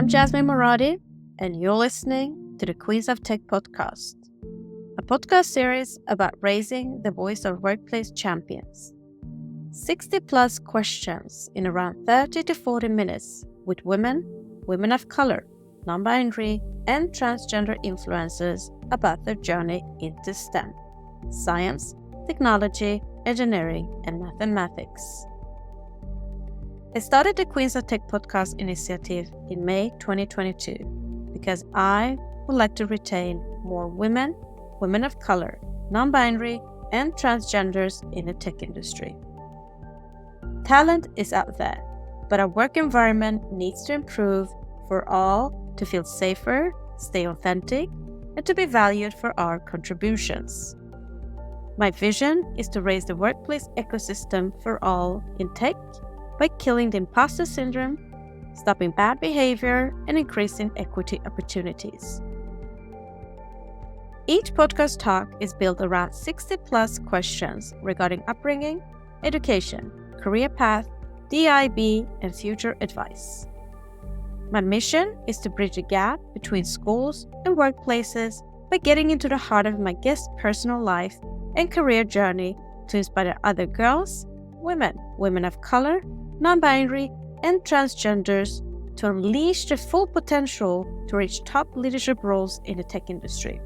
I'm Jasmine Moradi, and you're listening to the Queens of Tech podcast, a podcast series about raising the voice of workplace champions. 60 plus questions in around 30 to 40 minutes with women, women of color, non-binary, and transgender influencers about their journey into STEM, science, technology, engineering, and mathematics. I started the Queens of Tech podcast initiative in May 2022 because I would like to retain more women, women of color, non-binary, and transgenders in the tech industry. Talent is out there, but our work environment needs to improve for all to feel safer, stay authentic, and to be valued for our contributions. My vision is to raise the workplace ecosystem for all in tech by killing the imposter syndrome, stopping bad behavior, and increasing equity opportunities. Each podcast talk is built around 60 plus questions regarding upbringing, education, career path, DIB, and future advice. My mission is to bridge the gap between schools and workplaces by getting into the heart of my guest's personal life and career journey to inspire other girls, women, women of color, non-binary, and transgenders to unleash their full potential to reach top leadership roles in the tech industry.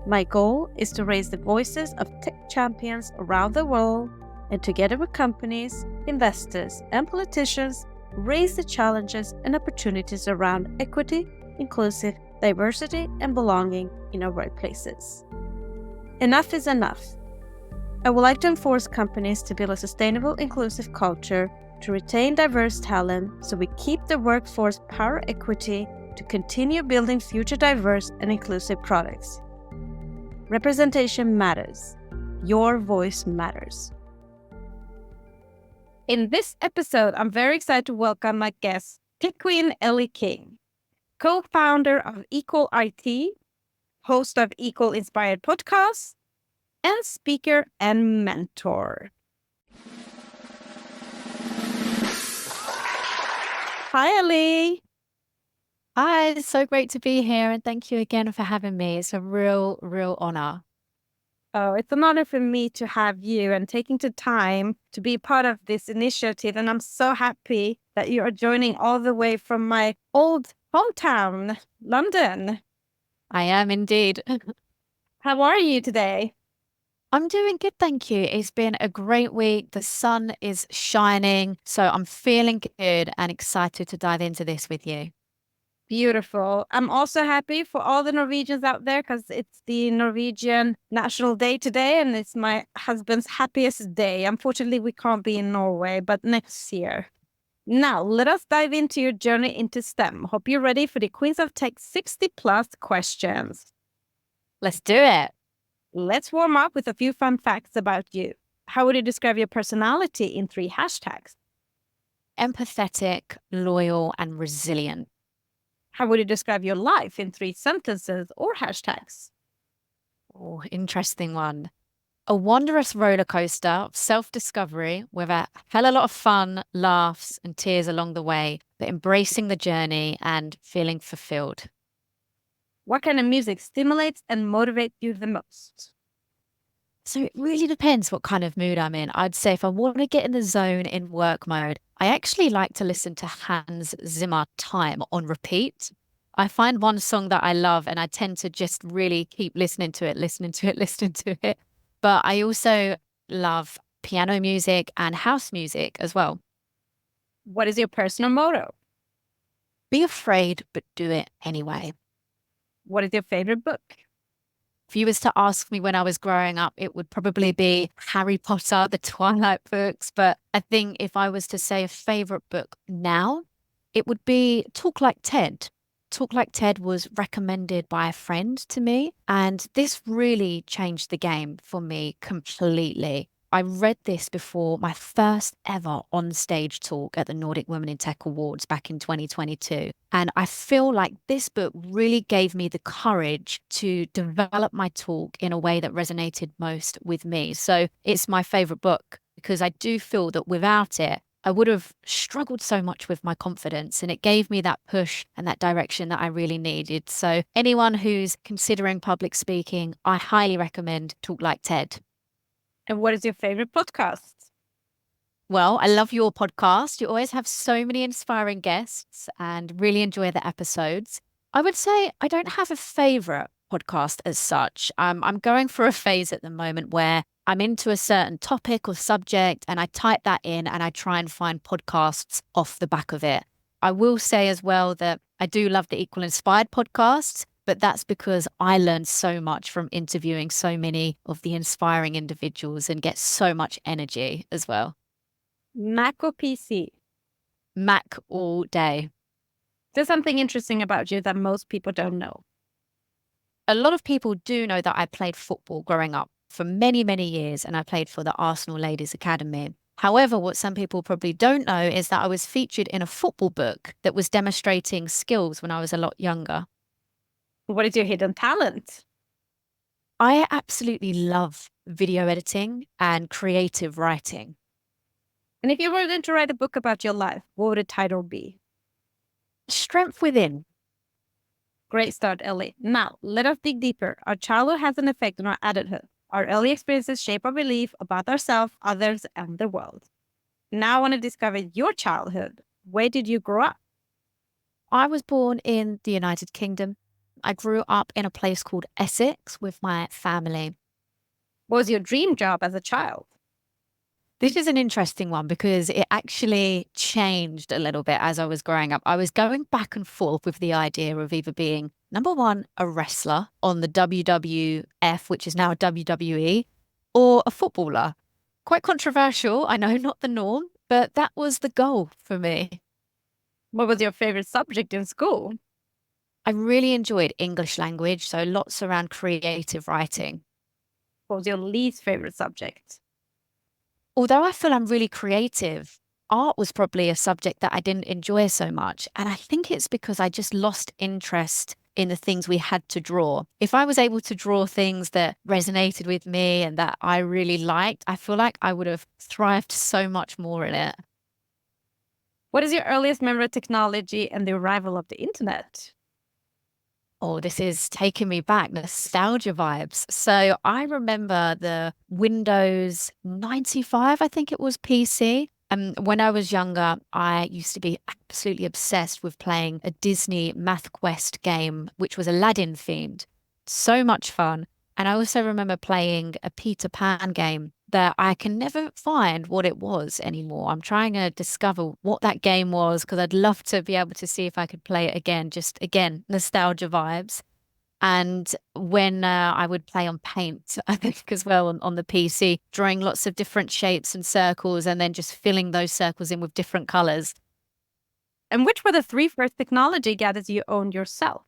My goal is to raise the voices of tech champions around the world and together with companies, investors, and politicians, raise the challenges and opportunities around equity, inclusive, diversity, and belonging in our workplaces. Enough is enough. I would like to enforce companies to build a sustainable, inclusive culture to retain diverse talent so we keep the workforce power equity to continue building future diverse and inclusive products. Representation matters. Your voice matters. In this episode, I'm very excited to welcome my guest, Tech Queen Ellie King, co-founder of Equal IT, host of Equal Inspired Podcasts, and speaker and mentor. Hi, Ellie. Hi, it's so great to be here, and thank you again for having me. It's a real honor. Oh, it's an honor for me to have you and taking the time to be part of this initiative. And I'm so happy that you are joining all the way from my old hometown, London. I am indeed. How are you today? I'm doing good, thank you. It's been a great week. The sun is shining, so I'm feeling good and excited to dive into this with you. Beautiful. I'm also happy for all the Norwegians out there because it's the Norwegian National Day today and it's my husband's happiest day. Unfortunately, we can't be in Norway, but next year. Now, let us dive into your journey into STEM. Hope you're ready for the Queens of Tech 60 plus questions. Let's do it. Let's warm up with a few fun facts about you. How would you describe your personality in 3 hashtags? Empathetic, loyal, and resilient. How would you describe your life in 3 sentences or hashtags? Oh, interesting one. A wondrous roller coaster of self-discovery with a hell lot of fun, laughs, and tears along the way, but embracing the journey and feeling fulfilled. What kind of music stimulates and motivates you the most? So it really depends what kind of mood I'm in. I'd say if I want to get in the zone in work mode, I actually like to listen to Hans Zimmer Time on repeat. I find one song that I love and I tend to just really keep listening to it. But I also love piano music and house music as well. What is your personal motto? Be afraid, but do it anyway. What is your favorite book? If you was to ask me when I was growing up, it would probably be Harry Potter, the Twilight books. But I think if I was to say a favorite book now, it would be Talk Like Ted. Talk Like Ted was recommended by a friend to me, and this really changed the game for me completely. I read this before my first ever on-stage talk at the Nordic Women in Tech Awards back in 2022. And I feel like this book really gave me the courage to develop my talk in a way that resonated most with me. So it's my favorite book because I do feel that without it, I would have struggled so much with my confidence, and it gave me that push and that direction that I really needed. So anyone who's considering public speaking, I highly recommend Talk Like TED. And what is your favorite podcast? Well, I love your podcast. You always have so many inspiring guests and really enjoy the episodes. I would say I don't have a favorite podcast as such. I'm going through a phase at the moment where I'm into a certain topic or subject and I type that in and I try and find podcasts off the back of it. I will say as well that I do love the Equal Inspired podcast, but that's because I learned so much from interviewing so many of the inspiring individuals and get so much energy as well. Mac or PC? Mac all day. There's something interesting about you that most people don't know. A lot of people do know that I played football growing up for many, many years, and I played for the Arsenal Ladies Academy. However, what some people probably don't know is that I was featured in a football book that was demonstrating skills when I was a lot younger. What is your hidden talent? I absolutely love video editing and creative writing. And if you were going to write a book about your life, what would the title be? Strength within. Great start, Ellie. Now, let us dig deeper. Our childhood has an effect on our adulthood. Our early experiences shape our belief about ourselves, others, and the world. Now I want to discover your childhood. Where did you grow up? I was born in the United Kingdom. I grew up in a place called Essex with my family. What was your dream job as a child? This is an interesting one because it actually changed a little bit as I was growing up. I was going back and forth with the idea of either being, number one, a wrestler on the WWF, which is now WWE, or a footballer. Quite controversial, I know, not the norm, but that was the goal for me. What was your favorite subject in school? I really enjoyed English language, so lots around creative writing. What was your least favorite subject? Although I feel I'm really creative, art was probably a subject that I didn't enjoy so much. And I think it's because I just lost interest in the things we had to draw. If I was able to draw things that resonated with me and that I really liked, I feel like I would have thrived so much more in it. What is your earliest memory of technology and the arrival of the internet? Oh, this is taking me back, nostalgia vibes. So I remember the Windows 95, I think it was PC. And when I was younger, I used to be absolutely obsessed with playing a Disney Math Quest game, which was Aladdin themed. So much fun. And I also remember playing a Peter Pan game that I can never find what it was anymore. I'm trying to discover what that game was because I'd love to be able to see if I could play it again. Just again, nostalgia vibes. And when I would play on Paint, I think as well on the PC, drawing lots of different shapes and circles and then just filling those circles in with different colors. And which were the three first technology gadgets you owned yourself?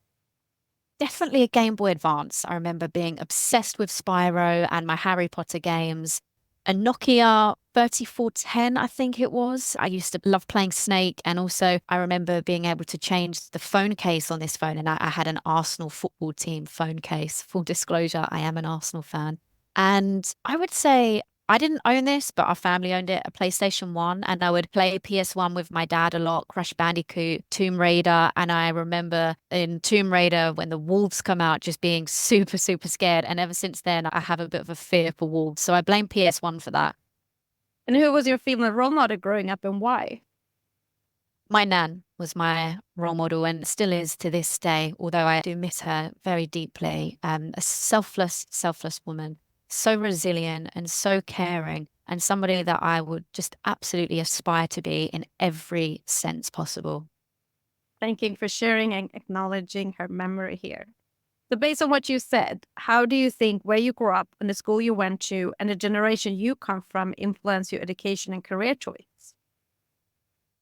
Definitely a Game Boy Advance. I remember being obsessed with Spyro and my Harry Potter games. A Nokia 3410, I think it was. I used to love playing Snake. And also, I remember being able to change the phone case on this phone. And I had an Arsenal football team phone case. Full disclosure, I am an Arsenal fan. And I would say I didn't own this, but our family owned it, a PlayStation 1. And I would play PS1 with my dad a lot, Crash Bandicoot, Tomb Raider. And I remember in Tomb Raider, when the wolves come out, just being super, super scared. And ever since then, I have a bit of a fear for wolves. So I blame PS1 for that. And who was your female role model growing up and why? My nan was my role model and still is to this day, although I do miss her very deeply. A selfless, selfless woman, so resilient and so caring, and somebody that I would just absolutely aspire to be in every sense possible. Thank you for sharing and acknowledging her memory here. So based on what you said, how do you think where you grew up and the school you went to and the generation you come from influence your education and career choice?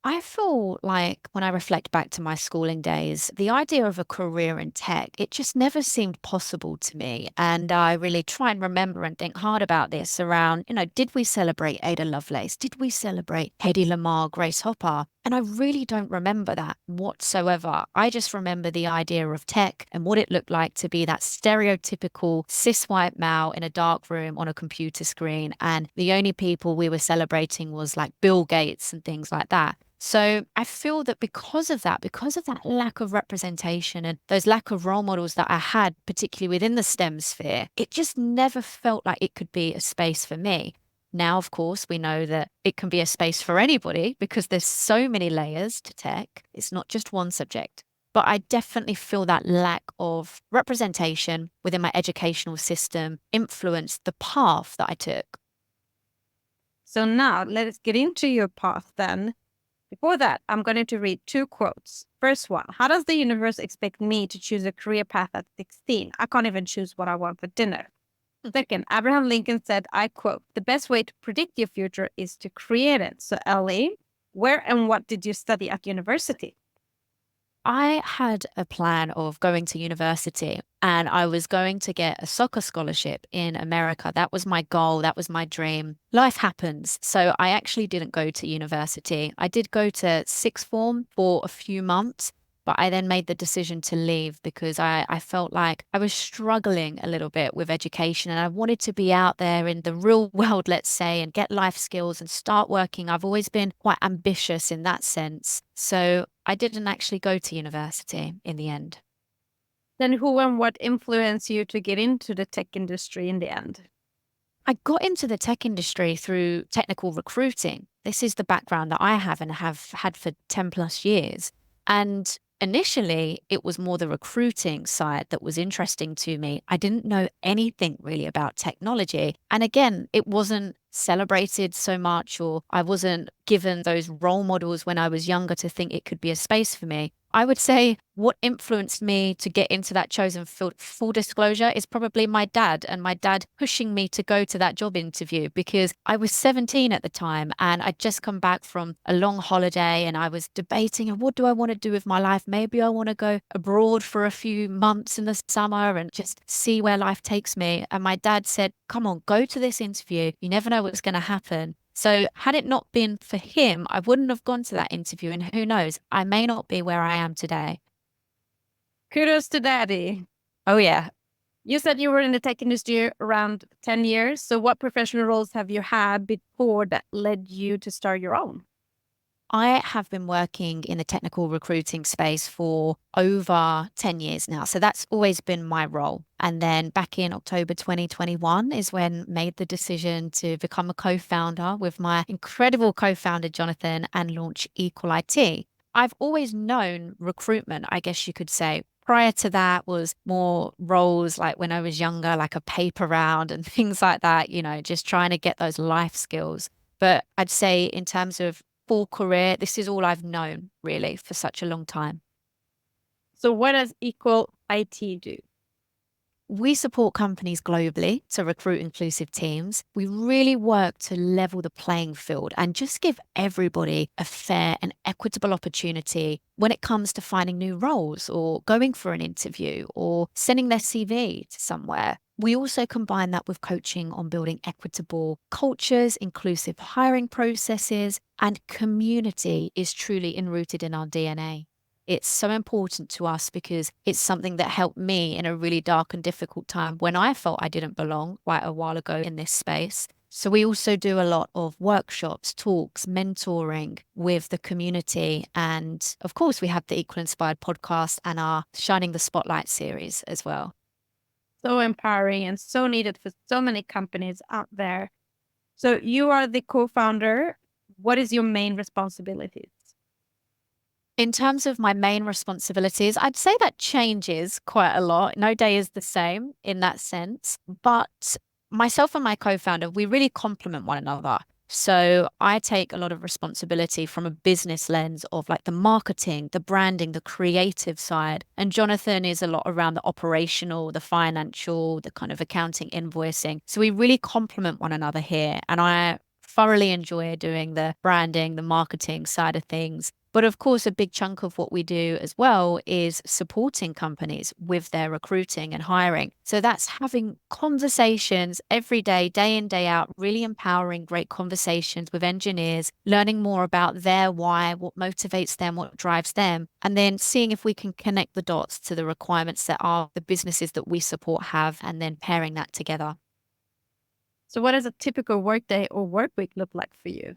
I feel like when I reflect back to my schooling days, the idea of a career in tech, it just never seemed possible to me. And I really try and remember and think hard about this around, did we celebrate Ada Lovelace? Did we celebrate Hedy Lamarr, Grace Hopper? And I really don't remember that whatsoever. I just remember the idea of tech and what it looked like to be that stereotypical cis white male in a dark room on a computer screen. And the only people we were celebrating was like Bill Gates and things like that. So I feel that because of that lack of representation and those lack of role models that I had, particularly within the STEM sphere, it just never felt like it could be a space for me. Now, of course, we know that it can be a space for anybody because there's so many layers to tech. It's not just one subject. But I definitely feel that lack of representation within my educational system influenced the path that I took. So now let's get into your path then. Before that, I'm going to read 2 quotes. First one, how does the universe expect me to choose a career path at 16? I can't even choose what I want for dinner. Second, Abraham Lincoln said, I quote, the best way to predict your future is to create it. So Ellie, where and what did you study at university? I had a plan of going to university and I was going to get a soccer scholarship in America. That was my goal. That was my dream. Life happens. So I actually didn't go to university. I did go to sixth form for a few months, but I then made the decision to leave because I felt like I was struggling a little bit with education and I wanted to be out there in the real world, let's say, and get life skills and start working. I've always been quite ambitious in that sense. So I didn't actually go to university in the end. Then who and what influenced you to get into the tech industry in the end? I got into the tech industry through technical recruiting. This is the background that I have and have had for 10 plus years. And initially, it was more the recruiting side that was interesting to me. I didn't know anything really about technology. And again, it wasn't celebrated so much, or I wasn't given those role models when I was younger to think it could be a space for me. I would say what influenced me to get into that chosen field, full disclosure, is probably my dad and my dad pushing me to go to that job interview because I was 17 at the time and I'd just come back from a long holiday and I was debating, what do I want to do with my life? Maybe I want to go abroad for a few months in the summer and just see where life takes me. And my dad said, come on, go to this interview. You never know what's going to happen. So had it not been for him, I wouldn't have gone to that interview. And who knows, I may not be where I am today. Kudos to daddy. Oh, yeah. You said you were in the tech industry around 10 years. So what professional roles have you had before that led you to start your own? I have been working in the technical recruiting space for over 10 years now. So that's always been my role. And then back in October 2021 is when I made the decision to become a co-founder with my incredible co-founder, Jonathan, and launch Equal IT. I've always known recruitment, I guess you could say. Prior to that was more roles like when I was younger, like a paper round and things like that, just trying to get those life skills. But I'd say in terms of full career, this is all I've known really for such a long time. So what does Equal IT do? We support companies globally to recruit inclusive teams. We really work to level the playing field and just give everybody a fair and equitable opportunity when it comes to finding new roles or going for an interview or sending their CV to somewhere. We also combine that with coaching on building equitable cultures, inclusive hiring processes, and community is truly enrooted in our DNA. It's so important to us because it's something that helped me in a really dark and difficult time when I felt I didn't belong quite a while ago in this space. So we also do a lot of workshops, talks, mentoring with the community. And of course, we have the Equal Inspired podcast and our Shining the Spotlight series as well. So empowering and so needed for so many companies out there. So you are the co-founder. What is your main responsibilities? In terms of my main responsibilities, I'd say that changes quite a lot. No day is the same in that sense. But myself and my co-founder, we really complement one another. So I take a lot of responsibility from a business lens of like the marketing, the branding, the creative side. And Jonathan is a lot around the operational, the financial, the kind of accounting, invoicing. So we really complement one another here. And I thoroughly enjoy doing the branding, the marketing side of things. But of course, a big chunk of what we do as well is supporting companies with their recruiting and hiring. So that's having conversations every day in, day out, really empowering great conversations with engineers, learning more about their why, what motivates them, what drives them, and then seeing if we can connect the dots to the requirements that are the businesses that we support have, and then pairing that together. So, what does a typical workday or work week look like for you?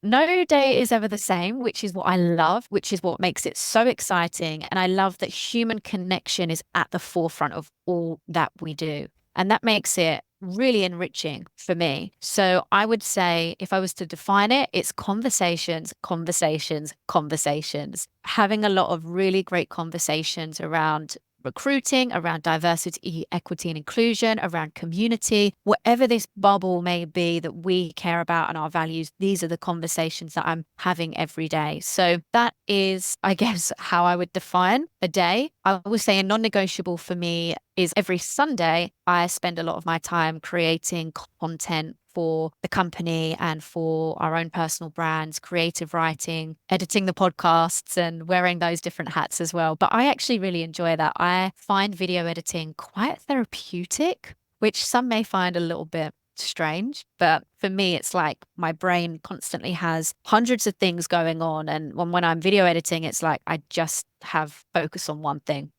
No day is ever the same, which is what I love, which is what makes it so exciting. And I love that human connection is at the forefront of all that we do. And that makes it really enriching for me. So I would say, if I was to define it, it's conversations, conversations, conversations. Having a lot of really great conversations around recruiting, around diversity, equity, and inclusion, around community, whatever this bubble may be that we care about and our values, these are the conversations that I'm having every day. So that is, I guess, how I would define a day. I would say a non-negotiable for me is every Sunday, I spend a lot of my time creating content for the company and for our own personal brands, creative writing, editing the podcasts, and wearing those different hats as well. But I actually really enjoy that. I find video editing quite therapeutic, which some may find a little bit strange. But for me, it's like my brain constantly has hundreds of things going on. And when I'm video editing, it's like I just have focus on one thing.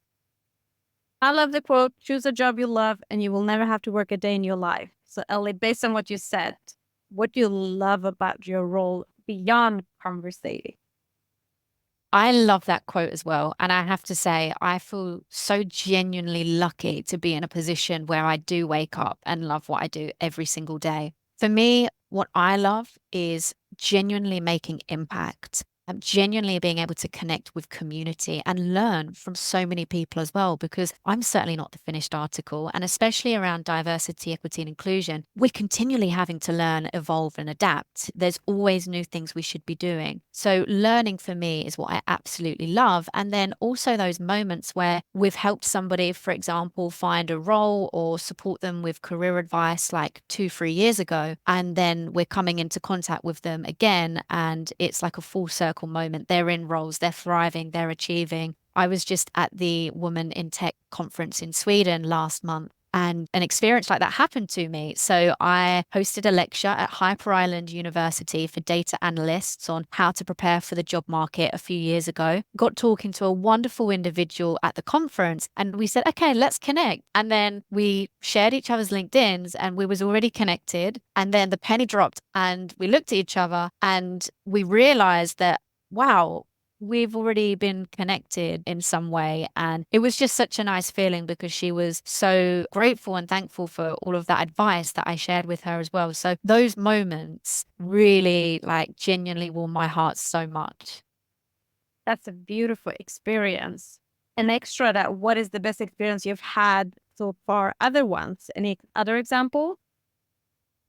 I love the quote, choose a job you love and you will never have to work a day in your life. So, Ellie, based on what you said, what do you love about your role beyond conversating? I love that quote as well. And I have to say, I feel so genuinely lucky to be in a position where I do wake up and love what I do every single day. For me, what I love is genuinely making impact. I'm genuinely being able to connect with community and learn from so many people as well, because I'm certainly not the finished article. And especially around diversity, equity, and inclusion, we're continually having to learn, evolve, and adapt. There's always new things we should be doing. So learning for me is what I absolutely love. And then also those moments where we've helped somebody, for example, find a role or support them with career advice like 2-3 years ago. And then we're coming into contact with them again. And it's like a full circle moment. They're in roles, they're thriving, they're achieving. I was just at the Women in Tech conference in Sweden last month, and an experience like that happened to me. So I hosted a lecture at Hyper Island University for data analysts on how to prepare for the job market a few years ago. Got talking to a wonderful individual at the conference, and we said, okay, let's connect. And then we shared each other's LinkedIns, and we was already connected. And then the penny dropped, and we looked at each other, and we realized that, wow, we've already been connected in some way. And it was just such a nice feeling because she was so grateful and thankful for all of that advice that I shared with her as well. So those moments really like genuinely warm my heart so much. That's a beautiful experience. An extra that, what is the best experience you've had so far? Other ones? Any other example?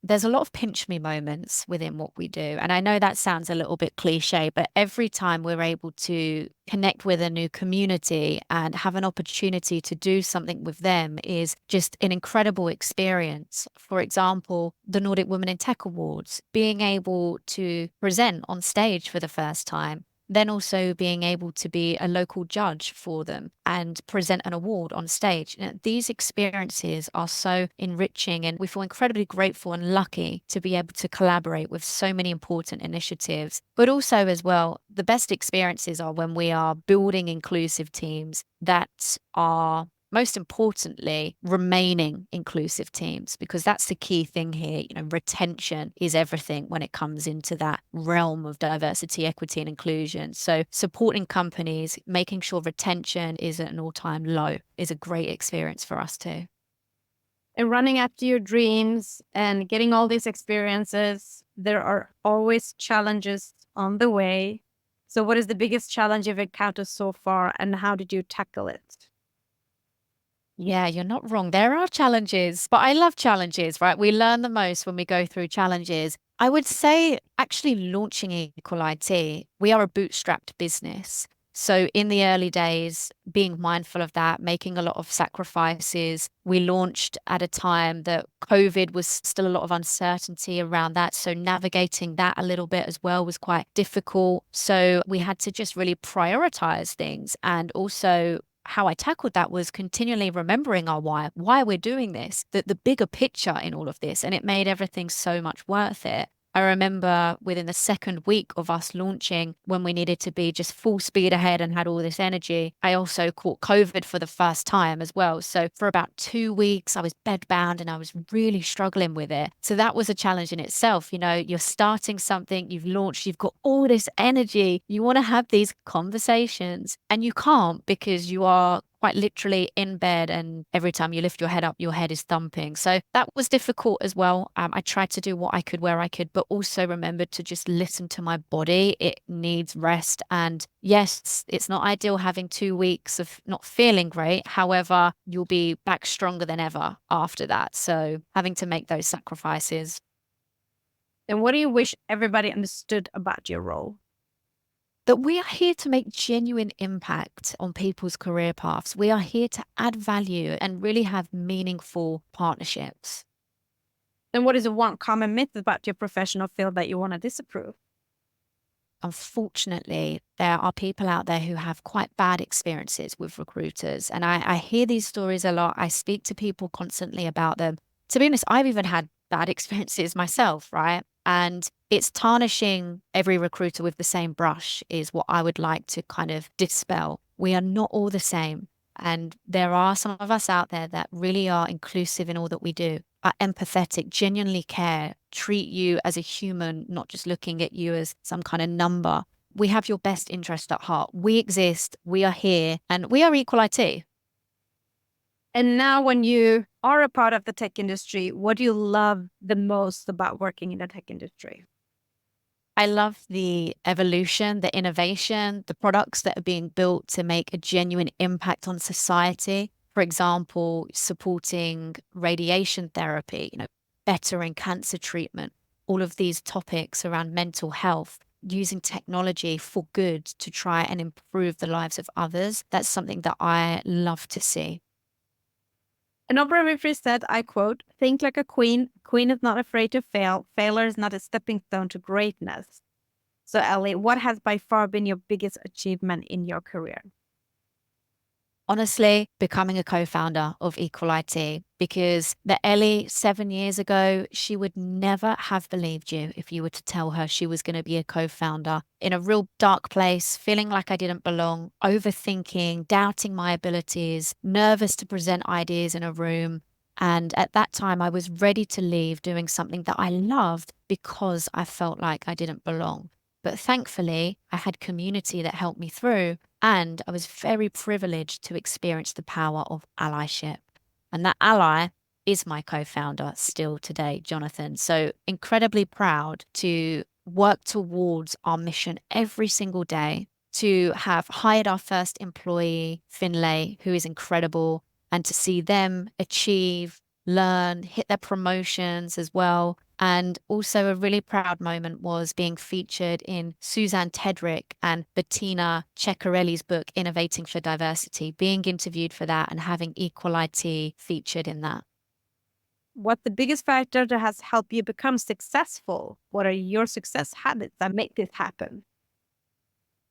There's a lot of pinch me moments within what we do. And I know that sounds a little bit cliche, but every time we're able to connect with a new community and have an opportunity to do something with them is just an incredible experience. For example, the Nordic Women in Tech Awards, being able to present on stage for the first time, then also being able to be a local judge for them and present an award on stage. These experiences are so enriching, and we feel incredibly grateful and lucky to be able to collaborate with so many important initiatives. But also as well, the best experiences are when we are building inclusive teams that are, most importantly, remaining inclusive teams, because that's the key thing here. Retention is everything when it comes into that realm of diversity, equity, and inclusion. So supporting companies, making sure retention is at an all-time low is a great experience for us too. And running after your dreams and getting all these experiences, there are always challenges on the way. So what is the biggest challenge you've encountered so far, and how did you tackle it? Yeah, you're not wrong. There are challenges, but I love challenges, right? We learn the most when we go through challenges. I would say actually launching Equal IT, we are a bootstrapped business. So in the early days, being mindful of that, making a lot of sacrifices. We launched at a time that COVID was still a lot of uncertainty around that. So navigating that a little bit as well was quite difficult. So we had to just really prioritize things. And also how I tackled that was continually remembering our why we're doing this, the bigger picture in all of this. And it made everything so much worth it. I remember within the second week of us launching, when we needed to be just full speed ahead and had all this energy, I also caught COVID for the first time as well. So for about 2 weeks, I was bedbound and I was really struggling with it. So that was a challenge in itself. You know, you're starting something, you've launched, you've got all this energy, you want to have these conversations, and you can't because you are quite literally in bed, and every time you lift your head up, your head is thumping. So that was difficult as well. I tried to do what I could where I could, but also remembered to just listen to my body. It needs rest. And yes, it's not ideal having 2 weeks of not feeling great. However, you'll be back stronger than ever after that. So having to make those sacrifices. And what do you wish everybody understood about your role? That we are here to make genuine impact on people's career paths. We are here to add value and really have meaningful partnerships. And what is the one common myth about your professional field that you want to disapprove? Unfortunately, there are people out there who have quite bad experiences with recruiters. And I hear these stories a lot. I speak to people constantly about them. To be honest, I've even had bad experiences myself, right? And it's tarnishing every recruiter with the same brush is what I would like to kind of dispel. We are not all the same. And there are some of us out there that really are inclusive in all that we do, are empathetic, genuinely care, treat you as a human, not just looking at you as some kind of number. We have your best interest at heart. We exist, we are here, and we are equal IT. And now, when you are a part of the tech industry, what do you love the most about working in the tech industry? I love the evolution, the innovation, the products that are being built to make a genuine impact on society. For example, supporting radiation therapy, bettering cancer treatment, all of these topics around mental health, using technology for good to try and improve the lives of others. That's something that I love to see. An Oprah Winfrey said, I quote, "Think like a queen. Queen is not afraid to fail. Failure is not a stepping stone to greatness." So, Ellie, what has by far been your biggest achievement in your career? Honestly, becoming a co-founder of Equal IT, because the Ellie 7 years ago, she would never have believed you if you were to tell her she was going to be a co-founder. In a real dark place, feeling like I didn't belong, overthinking, doubting my abilities, nervous to present ideas in a room. And at that time, I was ready to leave doing something that I loved because I felt like I didn't belong. But thankfully, I had community that helped me through. And I was very privileged to experience the power of allyship. And that ally is my co founder still today, Jonathan. So incredibly proud to work towards our mission every single day, to have hired our first employee, Finlay, who is incredible, and to see them achieve, learn, hit their promotions as well. And also a really proud moment was being featured in Suzanne Tedrick and Bettina Ceccarelli's book, Innovating for Diversity, being interviewed for that and having Equal IT featured in that. What's the biggest factor that has helped you become successful? What are your success habits that make this happen?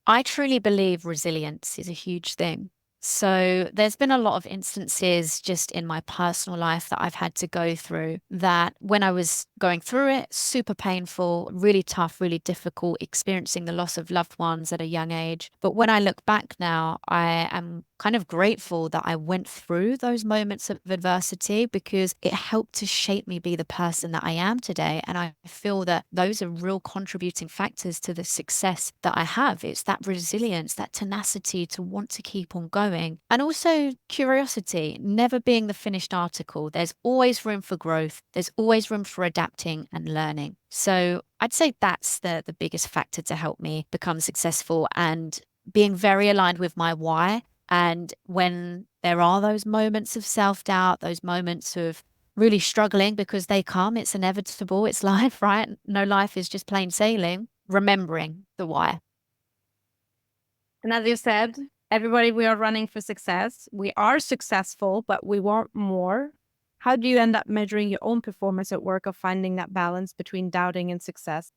I truly believe resilience is a huge thing. So there's been a lot of instances just in my personal life that I've had to go through that when I was going through it, super painful, really tough, really difficult, experiencing the loss of loved ones at a young age. But when I look back now, I am kind of grateful that I went through those moments of adversity because it helped to shape me be the person that I am today. And I feel that those are real contributing factors to the success that I have. It's that resilience, that tenacity to want to keep on going. And also curiosity, never being the finished article. There's always room for growth. There's always room for adapting and learning. So I'd say that's the biggest factor to help me become successful and being very aligned with my why. And when there are those moments of self-doubt, those moments of really struggling because they come, it's inevitable, it's life, right? No life is just plain sailing. Remembering the why. And as you said, everybody, we are running for success. We are successful, but we want more. How do you end up measuring your own performance at work of finding that balance between doubting and success?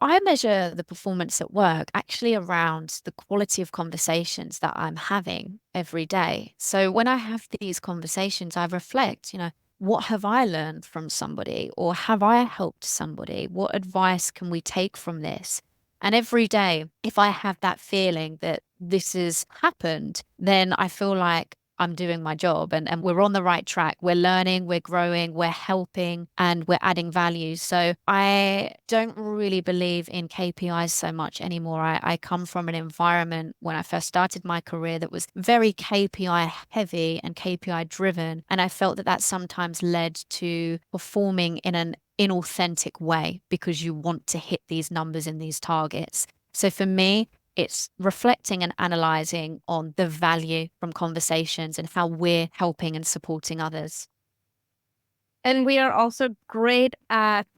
I measure the performance at work actually around the quality of conversations that I'm having every day. So when I have these conversations, I reflect, what have I learned from somebody or have I helped somebody? What advice can we take from this? And every day, if I have that feeling that this has happened, then I feel like I'm doing my job and we're on the right track. We're learning, we're growing, we're helping, and we're adding value. So I don't really believe in KPIs so much anymore. I come from an environment when I first started my career that was very KPI heavy and KPI driven. And I felt that that sometimes led to performing in an inauthentic way because you want to hit these numbers and these targets. So for me, it's reflecting and analyzing on the value from conversations and how we're helping and supporting others. And we are also great at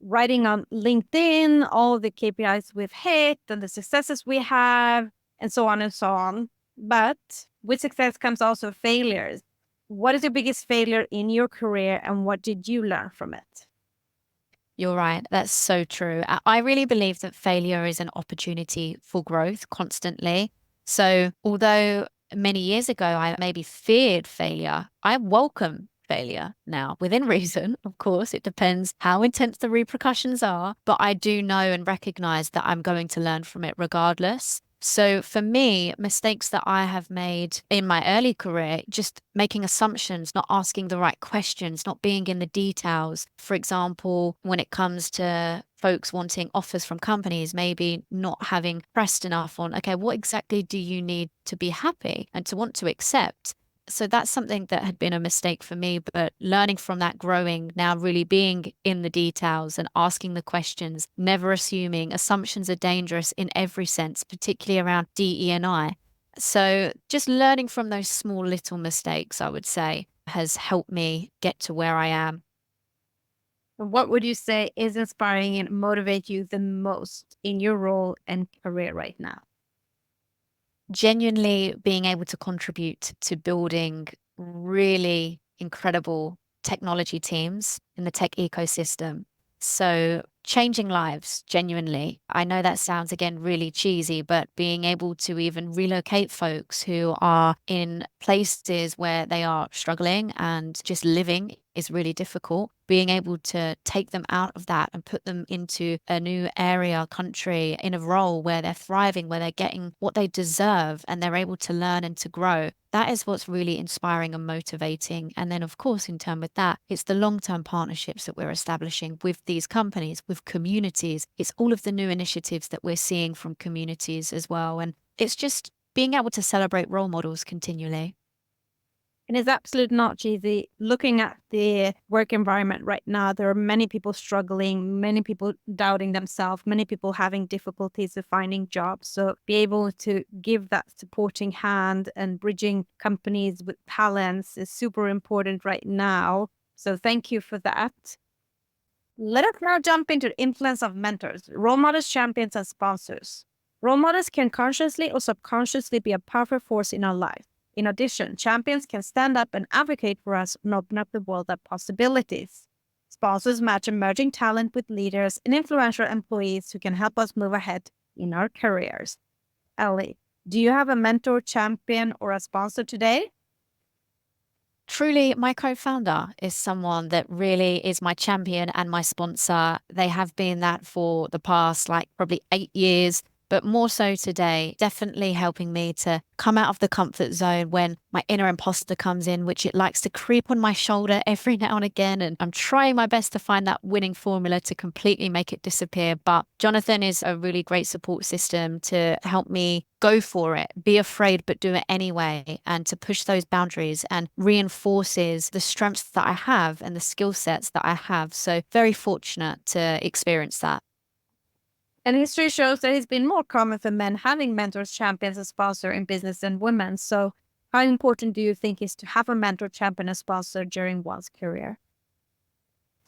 writing on LinkedIn all the KPIs we've hit and the successes we have, and so on and so on. But with success comes also failures. What is your biggest failure in your career, and what did you learn from it? You're right. That's so true. I really believe that failure is an opportunity for growth constantly. So, although many years ago I maybe feared failure, I welcome failure now within reason. Of course, it depends how intense the repercussions are, but I do know and recognize that I'm going to learn from it regardless. So for me, mistakes that I have made in my early career, just making assumptions, not asking the right questions, not being in the details. For example, when it comes to folks wanting offers from companies, maybe not having pressed enough on, okay, what exactly do you need to be happy and to want to accept? So that's something that had been a mistake for me, but learning from that, growing, now really being in the details and asking the questions, never assuming. Assumptions are dangerous in every sense, particularly around DE&I. So just learning from those small little mistakes, I would say, has helped me get to where I am. What would you say is inspiring and motivate you the most in your role and career right now? Genuinely being able to contribute to building really incredible technology teams in the tech ecosystem. So changing lives, genuinely. I know that sounds again really cheesy, but being able to even relocate folks who are in places where they are struggling and just living is really difficult, being able to take them out of that and put them into a new area, country, in a role where they're thriving, where they're getting what they deserve and they're able to learn and to grow. That is what's really inspiring and motivating. And then, of course, in turn with that, it's the long-term partnerships that we're establishing with these companies, with communities. It's all of the new initiatives that we're seeing from communities as well. And it's just being able to celebrate role models continually. And it's absolutely not cheesy. Looking at the work environment right now, there are many people struggling, many people doubting themselves, many people having difficulties with finding jobs. So be able to give that supporting hand and bridging companies with talents is super important right now. So thank you for that. Let us now jump into the influence of mentors, role models, champions, and sponsors. Role models can consciously or subconsciously be a powerful force in our life. In addition, champions can stand up and advocate for us and open up the world of possibilities. Sponsors match emerging talent with leaders and influential employees who can help us move ahead in our careers. Ellie, do you have a mentor, champion, or a sponsor today? Truly, my co-founder is someone that really is my champion and my sponsor. They have been that for the past, like probably 8 years, but more so today, definitely helping me to come out of the comfort zone when my inner imposter comes in, which it likes to creep on my shoulder every now and again. And I'm trying my best to find that winning formula to completely make it disappear. But Jonathan is a really great support system to help me go for it, be afraid, but do it anyway, and to push those boundaries and reinforces the strengths that I have and the skill sets that I have. So very fortunate to experience that. And history shows that it's been more common for men having mentors, champions, and sponsor in business than women. So how important do you think is to have a mentor, champion, and sponsor during one's career?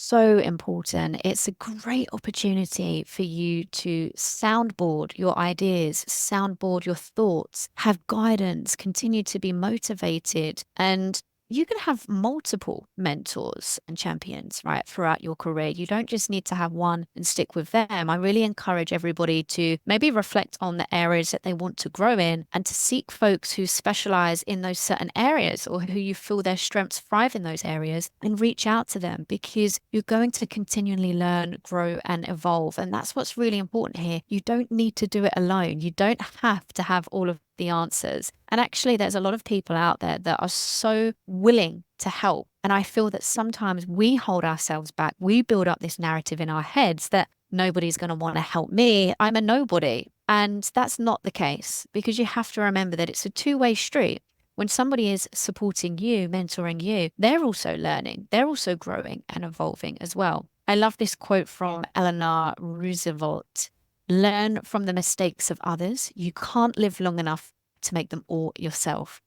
So important. It's a great opportunity for you to soundboard your ideas, soundboard your thoughts, have guidance, continue to be motivated, and you can have multiple mentors and champions, right, throughout your career. You don't just need to have one and stick with them. I really encourage everybody to maybe reflect on the areas that they want to grow in and to seek folks who specialize in those certain areas or who you feel their strengths thrive in those areas and reach out to them, because you're going to continually learn, grow, and evolve. And that's what's really important here. You don't need to do it alone. You don't have to have all of the answers. And actually, there's a lot of people out there that are so willing to help. And I feel that sometimes we hold ourselves back. We build up this narrative in our heads that nobody's going to want to help me. I'm a nobody. And that's not the case, because you have to remember that it's a two-way street. When somebody is supporting you, mentoring you, they're also learning. They're also growing and evolving as well. I love this quote from Eleanor Roosevelt. Learn from the mistakes of others. You can't live long enough to make them all yourself.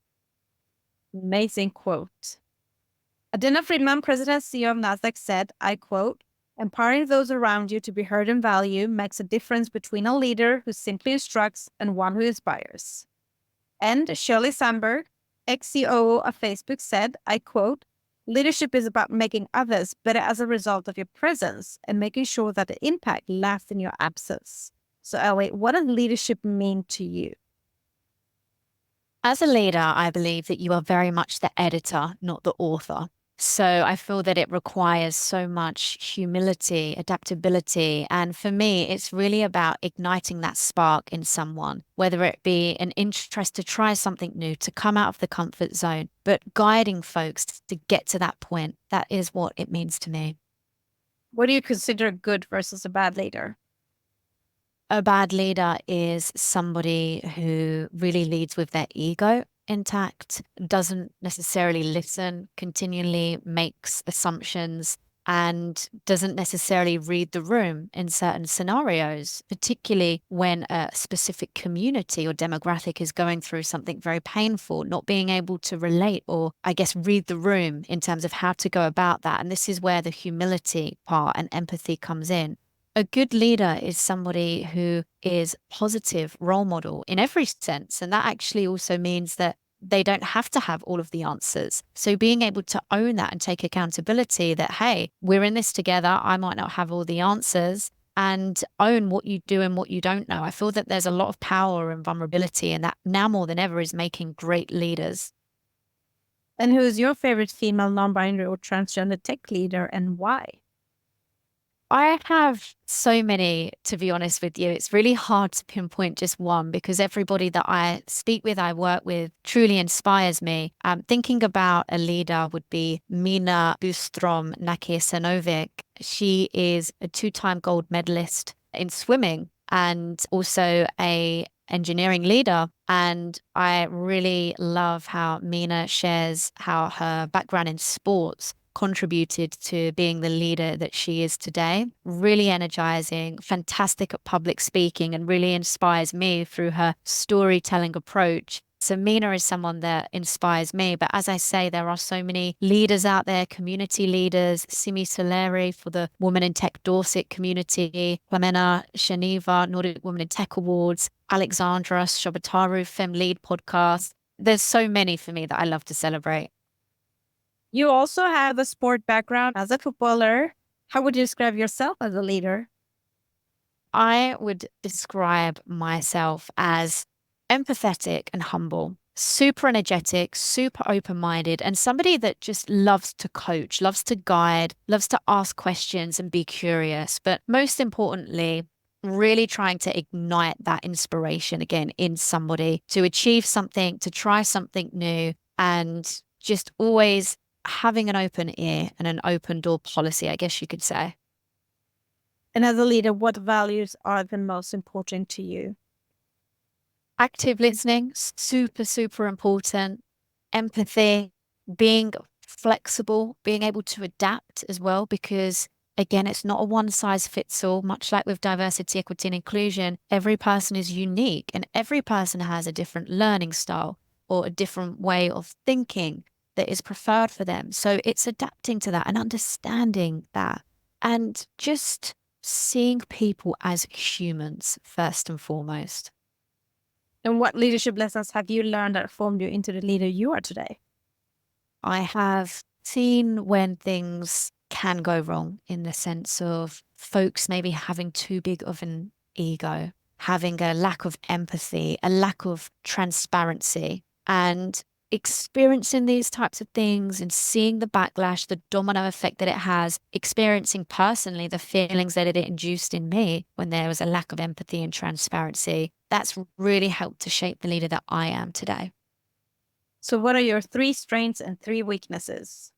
Amazing quote. Adina Friedman, President and CEO of NASDAQ, said, I quote, empowering those around you to be heard and valued makes a difference between a leader who simply instructs and one who inspires. And Shirley Sandberg, ex-COO of Facebook, said, I quote, leadership is about making others better as a result of your presence and making sure that the impact lasts in your absence. So, Ellie, what does leadership mean to you? As a leader, I believe that you are very much the editor, not the author. So I feel that it requires so much humility, adaptability. And for me, it's really about igniting that spark in someone, whether it be an interest to try something new, to come out of the comfort zone, but guiding folks to get to that point. That is what it means to me. What do you consider a good versus a bad leader? A bad leader is somebody who really leads with their ego intact, doesn't necessarily listen, continually makes assumptions, and doesn't necessarily read the room in certain scenarios, particularly when a specific community or demographic is going through something very painful, not being able to relate or, I guess, read the room in terms of how to go about that. And this is where the humility part and empathy comes in. A good leader is somebody who is positive role model in every sense. And that actually also means that they don't have to have all of the answers. So being able to own that and take accountability that, hey, we're in this together. I might not have all the answers, and own what you do and what you don't know. I feel that there's a lot of power and vulnerability, and that now more than ever is making great leaders. And who's your favorite female non-binary or transgender tech leader and why? I have so many, to be honest with you. It's really hard to pinpoint just one, because everybody that I speak with, I work with, truly inspires me. Thinking about a leader would be Mina Bustrom Nakisanovic. She is a 2-time gold medalist in swimming and also a engineering leader. And I really love how Mina shares how her background in sports contributed to being the leader that she is today. Really energizing, fantastic at public speaking, and really inspires me through her storytelling approach. So Mina is someone that inspires me. But as I say, there are so many leaders out there, community leaders, Simi Soleri for the Women in Tech Dorset community, Plamena Shaniva, Nordic Women in Tech Awards, Alexandra Shobataru, Fem Lead podcast. There's so many for me that I love to celebrate. You also have a sport background as a footballer. How would you describe yourself as a leader? I would describe myself as empathetic and humble, super energetic, super open-minded, and somebody that just loves to coach, loves to guide, loves to ask questions and be curious. But most importantly, really trying to ignite that inspiration again in somebody to achieve something, to try something new, and just always having an open ear and an open door policy, I guess you could say. And as a leader, what values are the most important to you? Active listening, super, super important. Empathy, being flexible, being able to adapt as well, because again, it's not a one size fits all. Much like with diversity, equity, and inclusion, every person is unique and every person has a different learning style or a different way of thinking. that is preferred for them. So it's adapting to that and understanding that, and just seeing people as humans first and foremost. And what leadership lessons have you learned that formed you into the leader you are today? I have seen when things can go wrong, in the sense of folks maybe having too big of an ego, having a lack of empathy, a lack of transparency, and experiencing these types of things and seeing the backlash, the domino effect that it has, experiencing personally the feelings that it induced in me when there was a lack of empathy and transparency. That's really helped to shape the leader that I am today. So what are your 3 strengths and 3 weaknesses?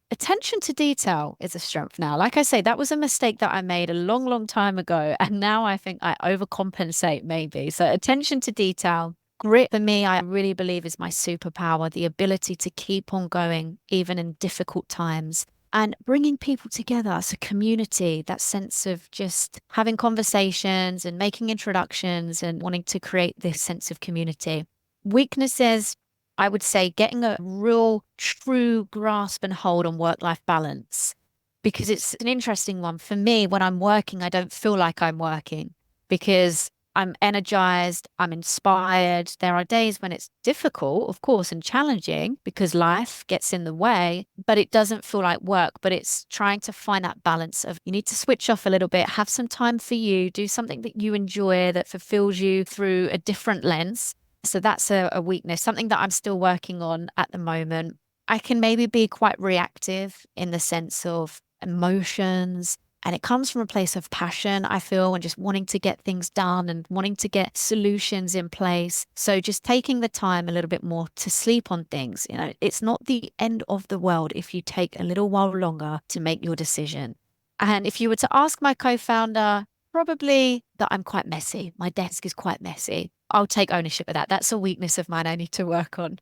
Attention to detail is a strength now. Like I say, that was a mistake that I made a long, long time ago. And now I think I overcompensate maybe. So attention to detail, grit for me, I really believe is my superpower, the ability to keep on going even in difficult times, and bringing people together as a community, that sense of just having conversations and making introductions and wanting to create this sense of community. Weaknesses, I would say getting a real true grasp and hold on work-life balance, because it's an interesting one. For me, when I'm working, I don't feel like I'm working because I'm energized, I'm inspired. There are days when it's difficult, of course, and challenging because life gets in the way, but it doesn't feel like work. But it's trying to find that balance of, you need to switch off a little bit, have some time for you, do something that you enjoy, that fulfills you through a different lens. So that's a weakness, something that I'm still working on at the moment. I can maybe be quite reactive in the sense of emotions, and it comes from a place of passion, I feel, and just wanting to get things done and wanting to get solutions in place. So just taking the time a little bit more to sleep on things. It's not the end of the world if you take a little while longer to make your decision. And if you were to ask my co-founder, probably that I'm quite messy. My desk is quite messy. I'll take ownership of that. That's a weakness of mine I need to work on.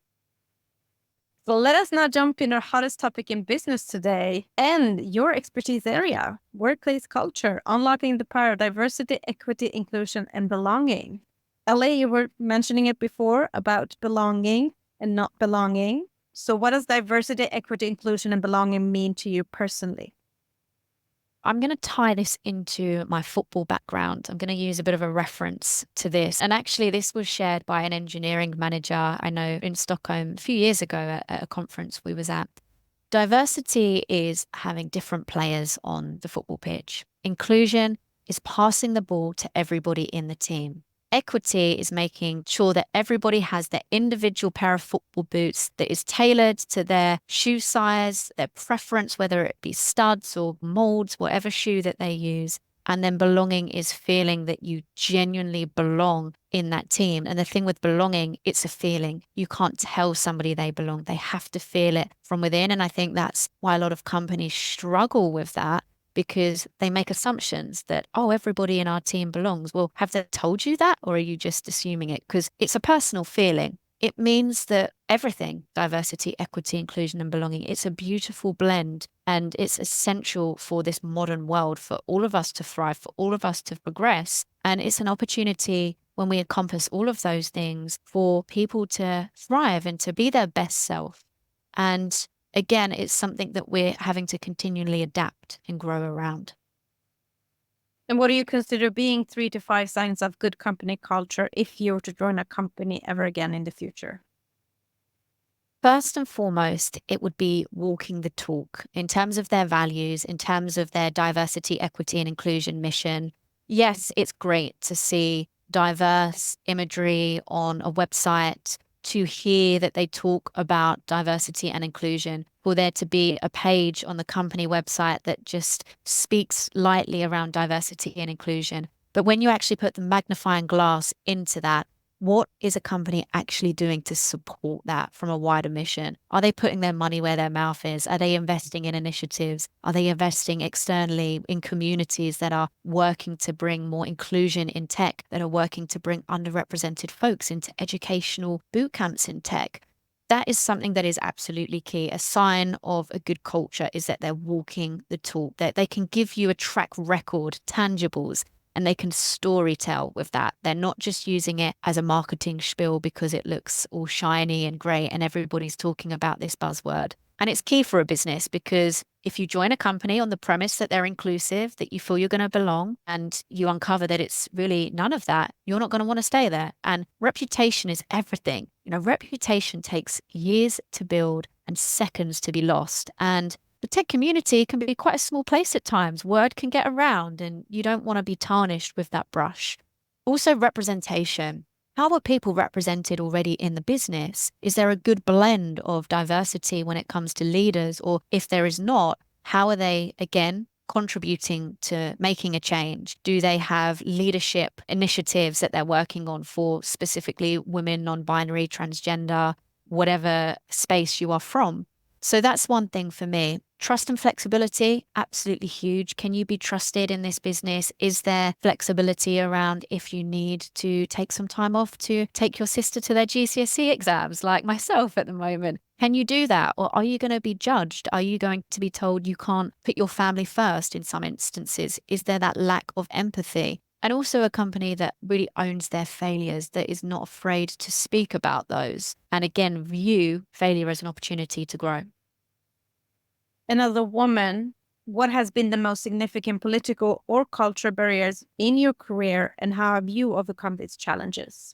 So let us now jump in our hottest topic in business today and your expertise area, workplace culture, unlocking the power of diversity, equity, inclusion, and belonging. Ellie, you were mentioning it before about belonging and not belonging. So what does diversity, equity, inclusion, and belonging mean to you personally? I'm going to tie this into my football background. I'm going to use a bit of a reference to this. And actually, this was shared by an engineering manager I know in Stockholm a few years ago at a conference we was at. Diversity is having different players on the football pitch. Inclusion is passing the ball to everybody in the team. Equity is making sure that everybody has their individual pair of football boots that is tailored to their shoe size, their preference, whether it be studs or molds, whatever shoe that they use. And then belonging is feeling that you genuinely belong in that team. And the thing with belonging, it's a feeling. You can't tell somebody they belong. They have to feel it from within. And I think that's why a lot of companies struggle with that, because they make assumptions that, oh, everybody in our team belongs. Well, have they told you that, or are you just assuming it? Because it's a personal feeling. It means that everything, diversity, equity, inclusion, and belonging, it's a beautiful blend, and it's essential for this modern world, for all of us to thrive, for all of us to progress. And it's an opportunity, when we encompass all of those things, for people to thrive and to be their best self. And again, it's something that we're having to continually adapt and grow around. And what do you consider being 3 to 5 signs of good company culture if you were to join a company ever again in the future? First and foremost, it would be walking the talk in terms of their values, in terms of their diversity, equity, and inclusion mission. Yes, it's great to see diverse imagery on a website, to hear that they talk about diversity and inclusion, for there to be a page on the company website that just speaks lightly around diversity and inclusion. But when you actually put the magnifying glass into that, what is a company actually doing to support that from a wider mission? Are they putting their money where their mouth is? Are they investing in initiatives? Are they investing externally in communities that are working to bring more inclusion in tech, that are working to bring underrepresented folks into educational boot camps in tech? That is something that is absolutely key. A sign of a good culture is that they're walking the talk, that they can give you a track record, tangibles, and they can story tell with that. They're not just using it as a marketing spiel because it looks all shiny and great and everybody's talking about this buzzword. And it's key for a business because if you join a company on the premise that they're inclusive, that you feel you're going to belong, and you uncover that it's really none of that, you're not going to want to stay there. And reputation is everything. Reputation takes years to build and seconds to be lost. And the tech community can be quite a small place at times. Word can get around and you don't want to be tarnished with that brush. Also, representation. How are people represented already in the business? Is there a good blend of diversity when it comes to leaders? Or if there is not, how are they, again, contributing to making a change? Do they have leadership initiatives that they're working on for specifically women, non-binary, transgender, whatever space you are from? So that's one thing for me. Trust and flexibility, absolutely huge. Can you be trusted in this business? Is there flexibility around if you need to take some time off to take your sister to their GCSE exams, like myself at the moment? Can you do that? Or are you going to be judged? Are you going to be told you can't put your family first in some instances? Is there that lack of empathy? And also a company that really owns their failures, that is not afraid to speak about those. And again, view failure as an opportunity to grow. And as a woman, what has been the most significant political or cultural barriers in your career, and how have you overcome these challenges?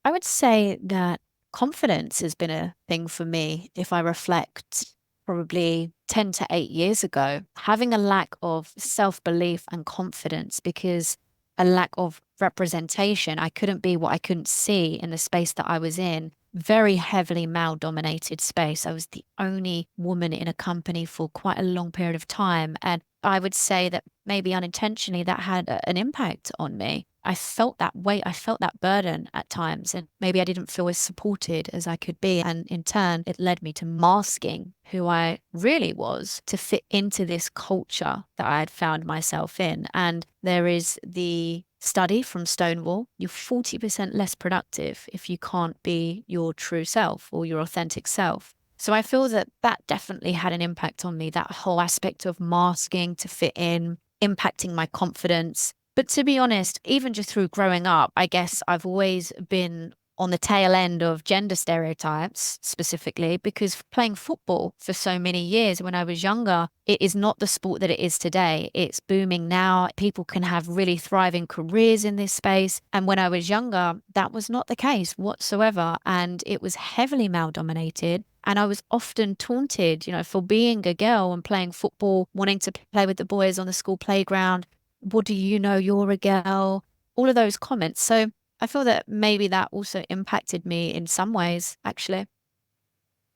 I would say that confidence has been a thing for me. If I reflect probably 10 to 8 years ago, having a lack of self-belief and confidence because a lack of representation, I couldn't be what I couldn't see in the space that I was in. Very heavily male-dominated space. I was the only woman in a company for quite a long period of time. And I would say that maybe unintentionally that had an impact on me. I felt that weight, I felt that burden at times, and maybe I didn't feel as supported as I could be. And in turn, it led me to masking who I really was to fit into this culture that I had found myself in. And there is the study from Stonewall, you're 40% less productive if you can't be your true self or your authentic self. So I feel that that definitely had an impact on me, that whole aspect of masking to fit in, impacting my confidence. But to be honest, even just through growing up, I guess I've always been on the tail end of gender stereotypes specifically, because playing football for so many years when I was younger, it is not the sport that it is today. It's booming now. People can have really thriving careers in this space. And when I was younger, that was not the case whatsoever. And it was heavily male dominated. And I was often taunted, for being a girl and playing football, wanting to play with the boys on the school playground. What do you know? You're a girl. All of those comments. So I feel that maybe that also impacted me in some ways, actually.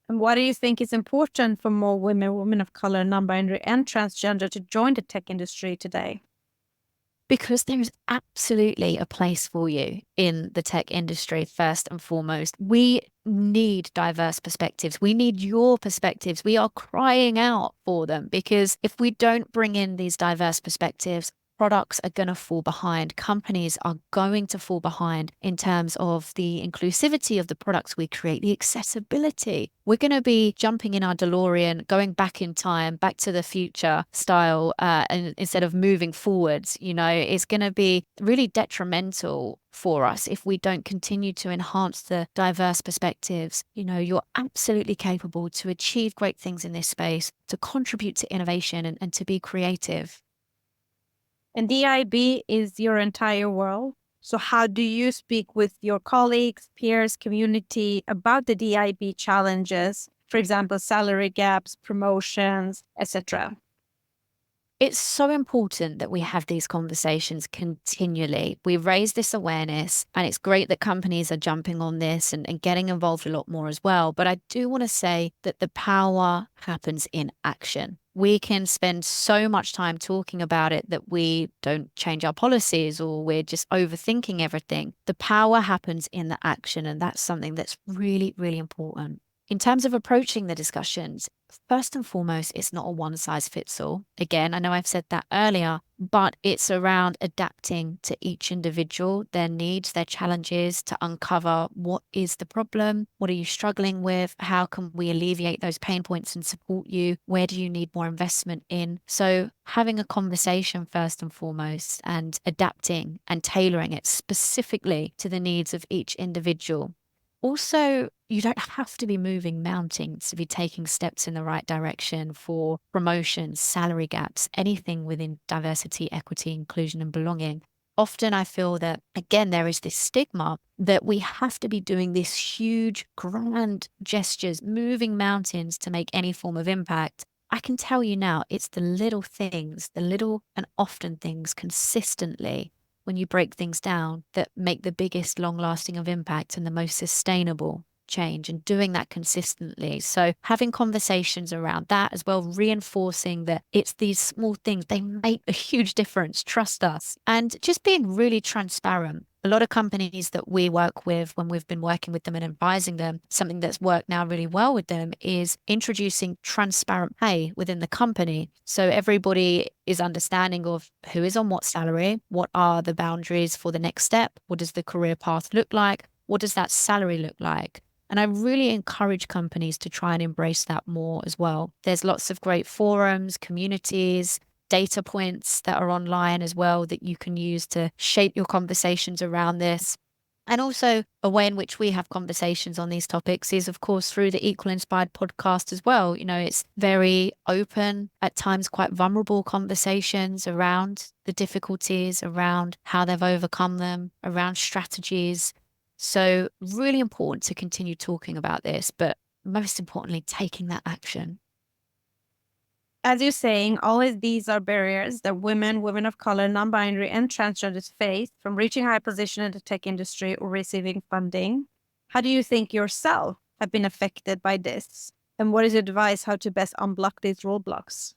And what do you think is important for more women of color, non-binary, and transgender to join the tech industry today? Because there is absolutely a place for you in the tech industry, first and foremost. We need diverse perspectives. We need your perspectives. We are crying out for them, because if we don't bring in these diverse perspectives, products are going to fall behind. Companies are going to fall behind in terms of the inclusivity of the products we create, the accessibility. We're going to be jumping in our DeLorean, going back in time, back to the future style, and instead of moving forwards. It's going to be really detrimental for us if we don't continue to enhance the diverse perspectives. You're absolutely capable to achieve great things in this space, to contribute to innovation and to be creative. And DIB is your entire world. So how do you speak with your colleagues, peers, community about the DIB challenges? For example, salary gaps, promotions, etc. It's so important that we have these conversations continually. We raise this awareness, and it's great that companies are jumping on this and getting involved a lot more as well. But I do want to say that the power happens in action. We can spend so much time talking about it that we don't change our policies, or we're just overthinking everything. The power happens in the action, and that's something that's really, really important. In terms of approaching the discussions, first and foremost, it's not a one size fits all. Again, I know I've said that earlier, but it's around adapting to each individual, their needs, their challenges, to uncover what is the problem, what are you struggling with, how can we alleviate those pain points and support you, where do you need more investment in. So having a conversation first and foremost, and adapting and tailoring it specifically to the needs of each individual. Also, you don't have to be moving mountains to be taking steps in the right direction for promotions, salary gaps, anything within diversity, equity, inclusion, and belonging. Often I feel that, again, there is this stigma that we have to be doing these huge, grand gestures, moving mountains to make any form of impact. I can tell you now, it's the little things, the little and often things consistently when you break things down that make the biggest long lasting of impact and the most sustainable change, and doing that consistently. So having conversations around that as well, reinforcing that it's these small things, they make a huge difference, trust us, and just being really transparent. A lot of companies that we work with, when we've been working with them and advising them, something that's worked now really well with them is introducing transparent pay within the company. So everybody is understanding of who is on what salary, what are the boundaries for the next step, what does the career path look like, what does that salary look like? And I really encourage companies to try and embrace that more as well. There's lots of great forums, communities, data points that are online as well that you can use to shape your conversations around this. And also, a way in which we have conversations on these topics is, of course, through the Equal Inspired podcast as well. You know, it's very open, at times quite vulnerable conversations around the difficulties, around how they've overcome them, around strategies. So really important to continue talking about this, but most importantly, taking that action. As you're saying, all of these are barriers that women of color, non-binary, and transgenders face from reaching high position in the tech industry or receiving funding. How do you think yourself have been affected by this? And what is your advice how to best unblock these roadblocks?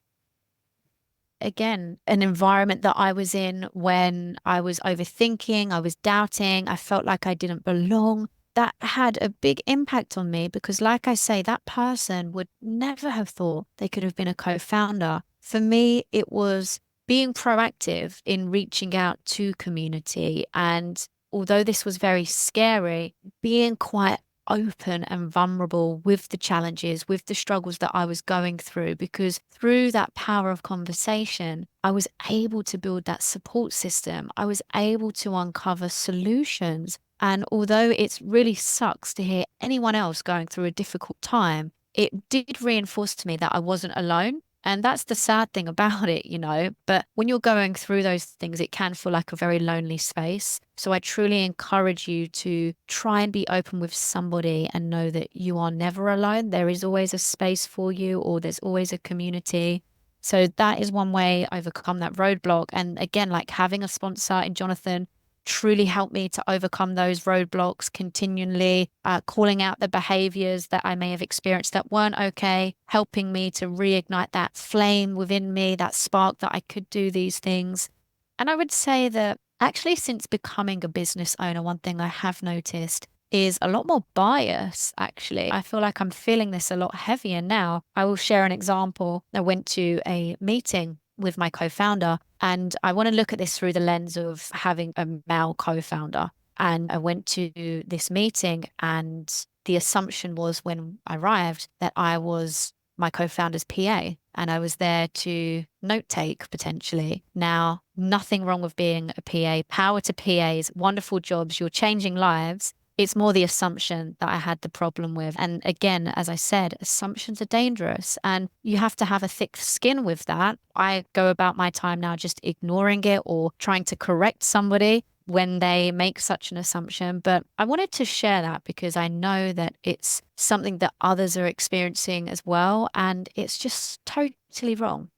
Again, an environment that I was in when I was overthinking, I was doubting, I felt like I didn't belong. That had a big impact on me because, like I say, that person would never have thought they could have been a co-founder. For me, it was being proactive in reaching out to community. And although this was very scary, being quite open and vulnerable with the challenges, with the struggles that I was going through, because through that power of conversation, I was able to build that support system. I was able to uncover solutions. And although it really sucks to hear anyone else going through a difficult time, it did reinforce to me that I wasn't alone. And that's the sad thing about it, you know. But when you're going through those things, it can feel like a very lonely space. So I truly encourage you to try and be open with somebody and know that you are never alone. There is always a space for you, or there's always a community. So that is one way I overcome that roadblock. And again, like having a sponsor in Jonathan truly helped me to overcome those roadblocks, continually calling out the behaviors that I may have experienced that weren't okay, helping me to reignite that flame within me, that spark that I could do these things. And I would say that actually, since becoming a business owner, one thing I have noticed is a lot more bias, actually. I feel like I'm feeling this a lot heavier now. I will share an example. I went to a meeting with my co-founder, and I want to look at this through the lens of having a male co-founder. And I went to this meeting, and the assumption was when I arrived that I was my co-founder's PA, and I was there to note take potentially. Now, nothing wrong with being a PA. Power to PAs, wonderful jobs, you're changing lives. It's more the assumption that I had the problem with. And again, as I said, assumptions are dangerous and you have to have a thick skin with that. I go about my time now just ignoring it or trying to correct somebody when they make such an assumption. But I wanted to share that because I know that it's something that others are experiencing as well. And it's just totally wrong.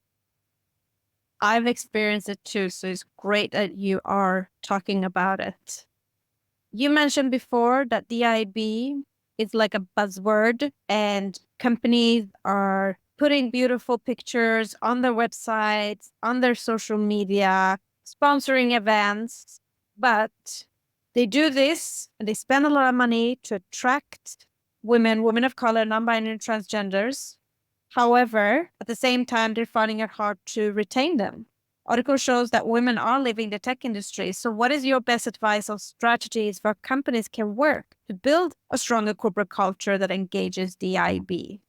I've experienced it too, so it's great that you are talking about it. You mentioned before that DIB is like a buzzword and companies are putting beautiful pictures on their websites, on their social media, sponsoring events, but they do this and they spend a lot of money to attract women of color, non-binary, transgenders. However, at the same time, they're finding it hard to retain them. Article shows that women are leaving the tech industry. So what is your best advice on strategies where companies can work to build a stronger corporate culture that engages DIB?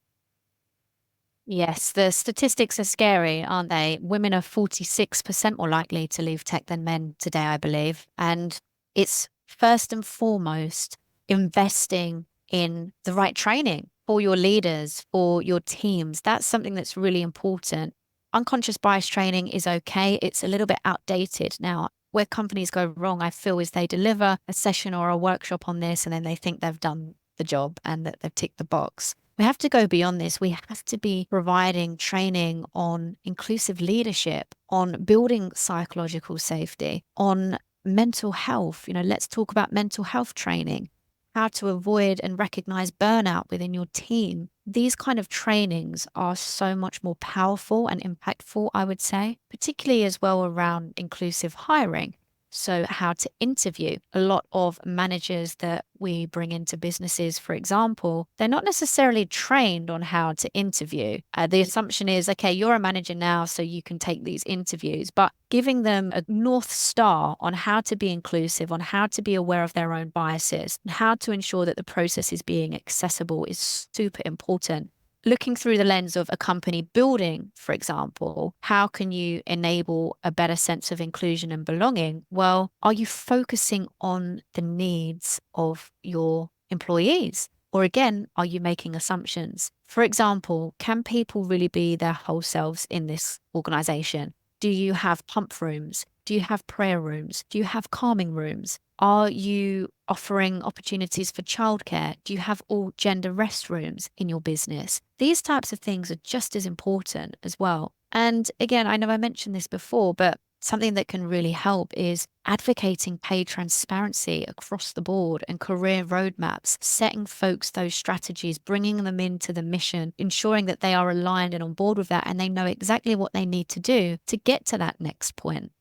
Yes, the statistics are scary, aren't they? Women are 46% more likely to leave tech than men today, I believe. And it's first and foremost investing in the right training for your leaders, for your teams. That's something that's really important. Unconscious bias training is okay. It's a little bit outdated now. Where companies go wrong, I feel, is they deliver a session or a workshop on this and then they think they've done the job and that they've ticked the box. We have to go beyond this. We have to be providing training on inclusive leadership, on building psychological safety, on mental health. Let's talk about mental health training, how to avoid and recognize burnout within your team. These kind of trainings are so much more powerful and impactful, I would say, particularly as well around inclusive hiring. So, how to interview. A lot of managers that we bring into businesses, for example, they're not necessarily trained on how to interview. The assumption is, okay, you're a manager now, so you can take these interviews, but giving them a North Star on how to be inclusive, on how to be aware of their own biases, and how to ensure that the process is being accessible is super important. Looking through the lens of a company building, for example, how can you enable a better sense of inclusion and belonging? Well, are you focusing on the needs of your employees? Or again, are you making assumptions? For example, can people really be their whole selves in this organization? Do you have pump rooms? Do you have prayer rooms? Do you have calming rooms? Are you offering opportunities for childcare? Do you have all gender restrooms in your business? These types of things are just as important as well. And again, I know I mentioned this before, but something that can really help is advocating pay transparency across the board and career roadmaps, setting folks those strategies, bringing them into the mission, ensuring that they are aligned and on board with that and they know exactly what they need to do to get to that next point.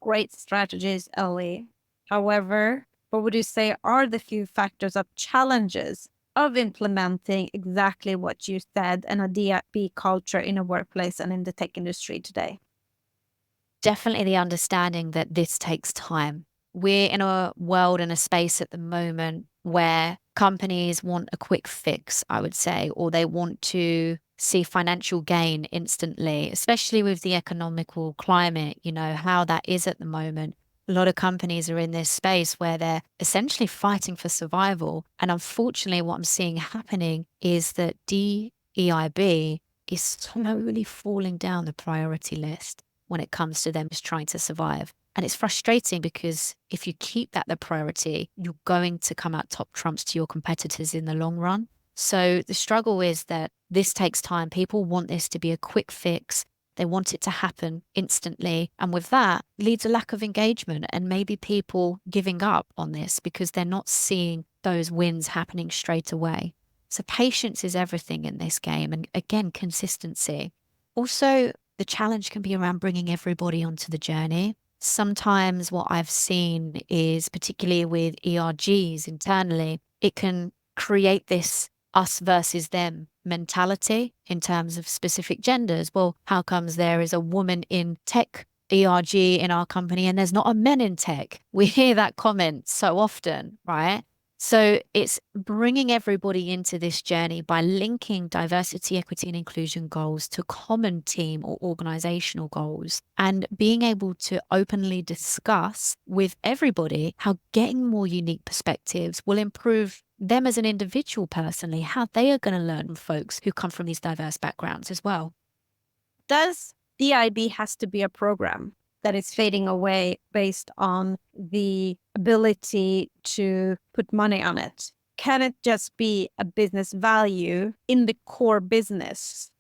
Great strategies, Ellie. However, what would you say are the few factors of challenges of implementing exactly what you said and a DIB culture in a workplace and in the tech industry today? Definitely the understanding that this takes time. We're in a world and a space at the moment where companies want a quick fix, I would say, or they want to see financial gain instantly, especially with the economical climate, how that is at the moment. A lot of companies are in this space where they're essentially fighting for survival. And unfortunately, what I'm seeing happening is that DEIB is slowly falling down the priority list when it comes to them just trying to survive. And it's frustrating because if you keep that the priority, you're going to come out top trumps to your competitors in the long run. So the struggle is that this takes time. People want this to be a quick fix. They want it to happen instantly. And with that leads a lack of engagement and maybe people giving up on this because they're not seeing those wins happening straight away. So patience is everything in this game. And again, consistency. Also, the challenge can be around bringing everybody onto the journey. Sometimes what I've seen is, particularly with ERGs internally, it can create this us versus them mentality in terms of specific genders. Well, how comes there is a woman in tech ERG in our company and there's not a man in tech? We hear that comment so often, right? So it's bringing everybody into this journey by linking diversity, equity, and inclusion goals to common team or organizational goals and being able to openly discuss with everybody how getting more unique perspectives will improve them as an individual personally, how they are going to learn from folks who come from these diverse backgrounds as well. Does DIB has to be a program that is fading away based on the ability to put money on it? Can it just be a business value in the core business?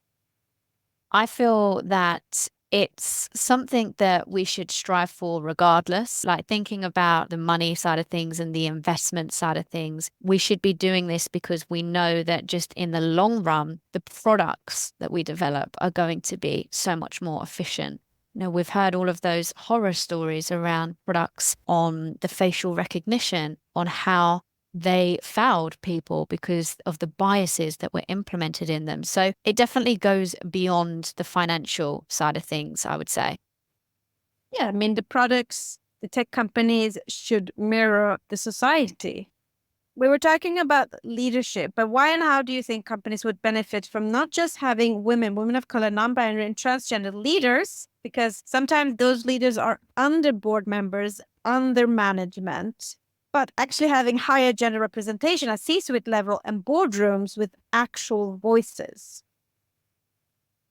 I feel that it's something that we should strive for regardless. Like thinking about the money side of things and the investment side of things, we should be doing this because we know that just in the long run, the products that we develop are going to be so much more efficient. We've heard all of those horror stories around products on the facial recognition, on how they fouled people because of the biases that were implemented in them. So it definitely goes beyond the financial side of things, I would say. Yeah, I mean, the products, the tech companies should mirror the society. We were talking about leadership, but why and how do you think companies would benefit from not just having women of color, non-binary, and transgender leaders? Because sometimes those leaders are under board members, under management, but actually having higher gender representation at C-suite level and boardrooms with actual voices.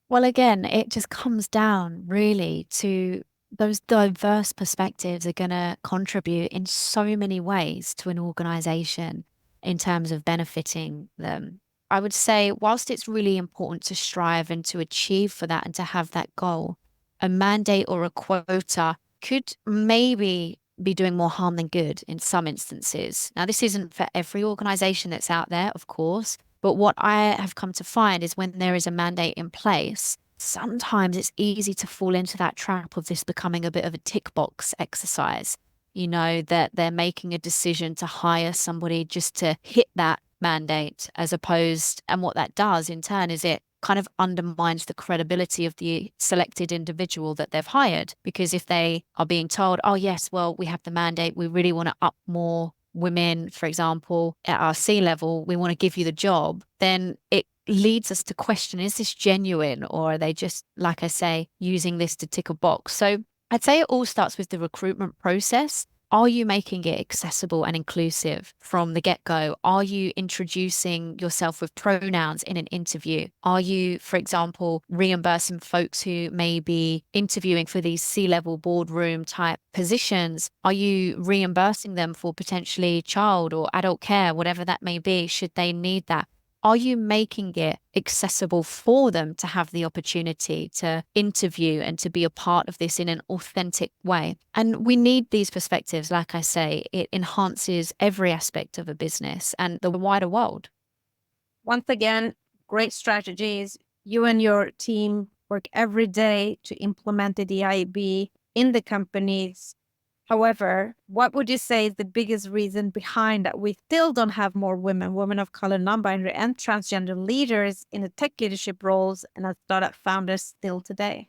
Well, again, it just comes down really to those diverse perspectives are going to contribute in so many ways to an organization in terms of benefiting them. I would say, whilst it's really important to strive and to achieve for that and to have that goal, a mandate or a quota could maybe be doing more harm than good in some instances. Now, this isn't for every organization that's out there, of course, but what I have come to find is when there is a mandate in place, sometimes it's easy to fall into that trap of this becoming a bit of a tick box exercise. You know, that they're making a decision to hire somebody just to hit that mandate, as opposed, and what that does in turn is it kind of undermines the credibility of the selected individual that they've hired. Because if they are being told, oh, yes, well, we have the mandate, we really want to up more women, for example, at our C level, we want to give you the job, then it leads us to question, is this genuine, or are they just, like I say, using this to tick a box? So I'd say it all starts with the recruitment process. Are you making it accessible and inclusive from the get-go? Are you introducing yourself with pronouns in an interview? Are you, for example, reimbursing folks who may be interviewing for these C-level boardroom type positions? Are you reimbursing them for potentially child or adult care, whatever that may be, should they need that? Are you making it accessible for them to have the opportunity to interview and to be a part of this in an authentic way? And we need these perspectives. Like I say, it enhances every aspect of a business and the wider world. Once again, great strategies. You and your team work every day to implement the DIB in the companies. However, what would you say is the biggest reason behind that we still don't have more women of color, non-binary, and transgender leaders in the tech leadership roles and as startup founders still today?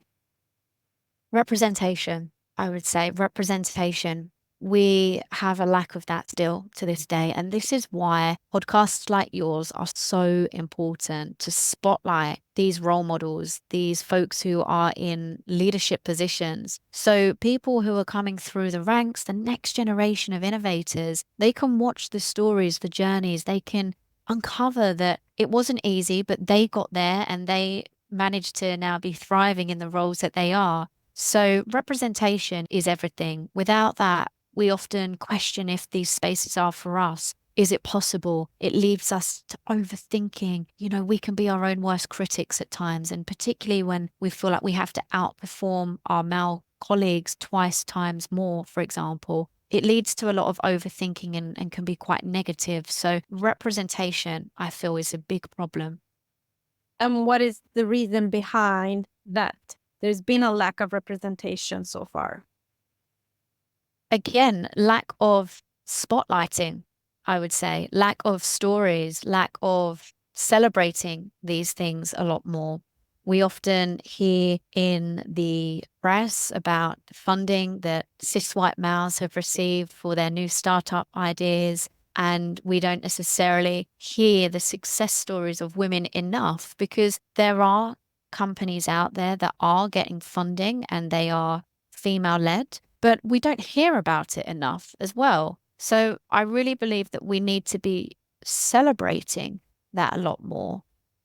Representation, I would say, representation. We have a lack of that still to this day. And this is why podcasts like yours are so important to spotlight these role models, these folks who are in leadership positions. So people who are coming through the ranks, the next generation of innovators, they can watch the stories, the journeys, they can uncover that it wasn't easy, but they got there and they managed to now be thriving in the roles that they are. So representation is everything. Without that, we often question if these spaces are for us. Is it possible? It leaves us to overthinking. You know, we can be our own worst critics at times, and particularly when we feel like we have to outperform our male colleagues twice times more, for example. It leads to a lot of overthinking and can be quite negative. So representation, I feel, is a big problem. And what is the reason behind that? There's been a lack of representation so far. Again, lack of spotlighting, I would say, lack of stories, lack of celebrating these things a lot more. We often hear in the press about the funding that cis white males have received for their new startup ideas, and we don't necessarily hear the success stories of women enough, because there are companies out there that are getting funding and they are female led, but we don't hear about it enough as well. So I really believe that we need to be celebrating that a lot more.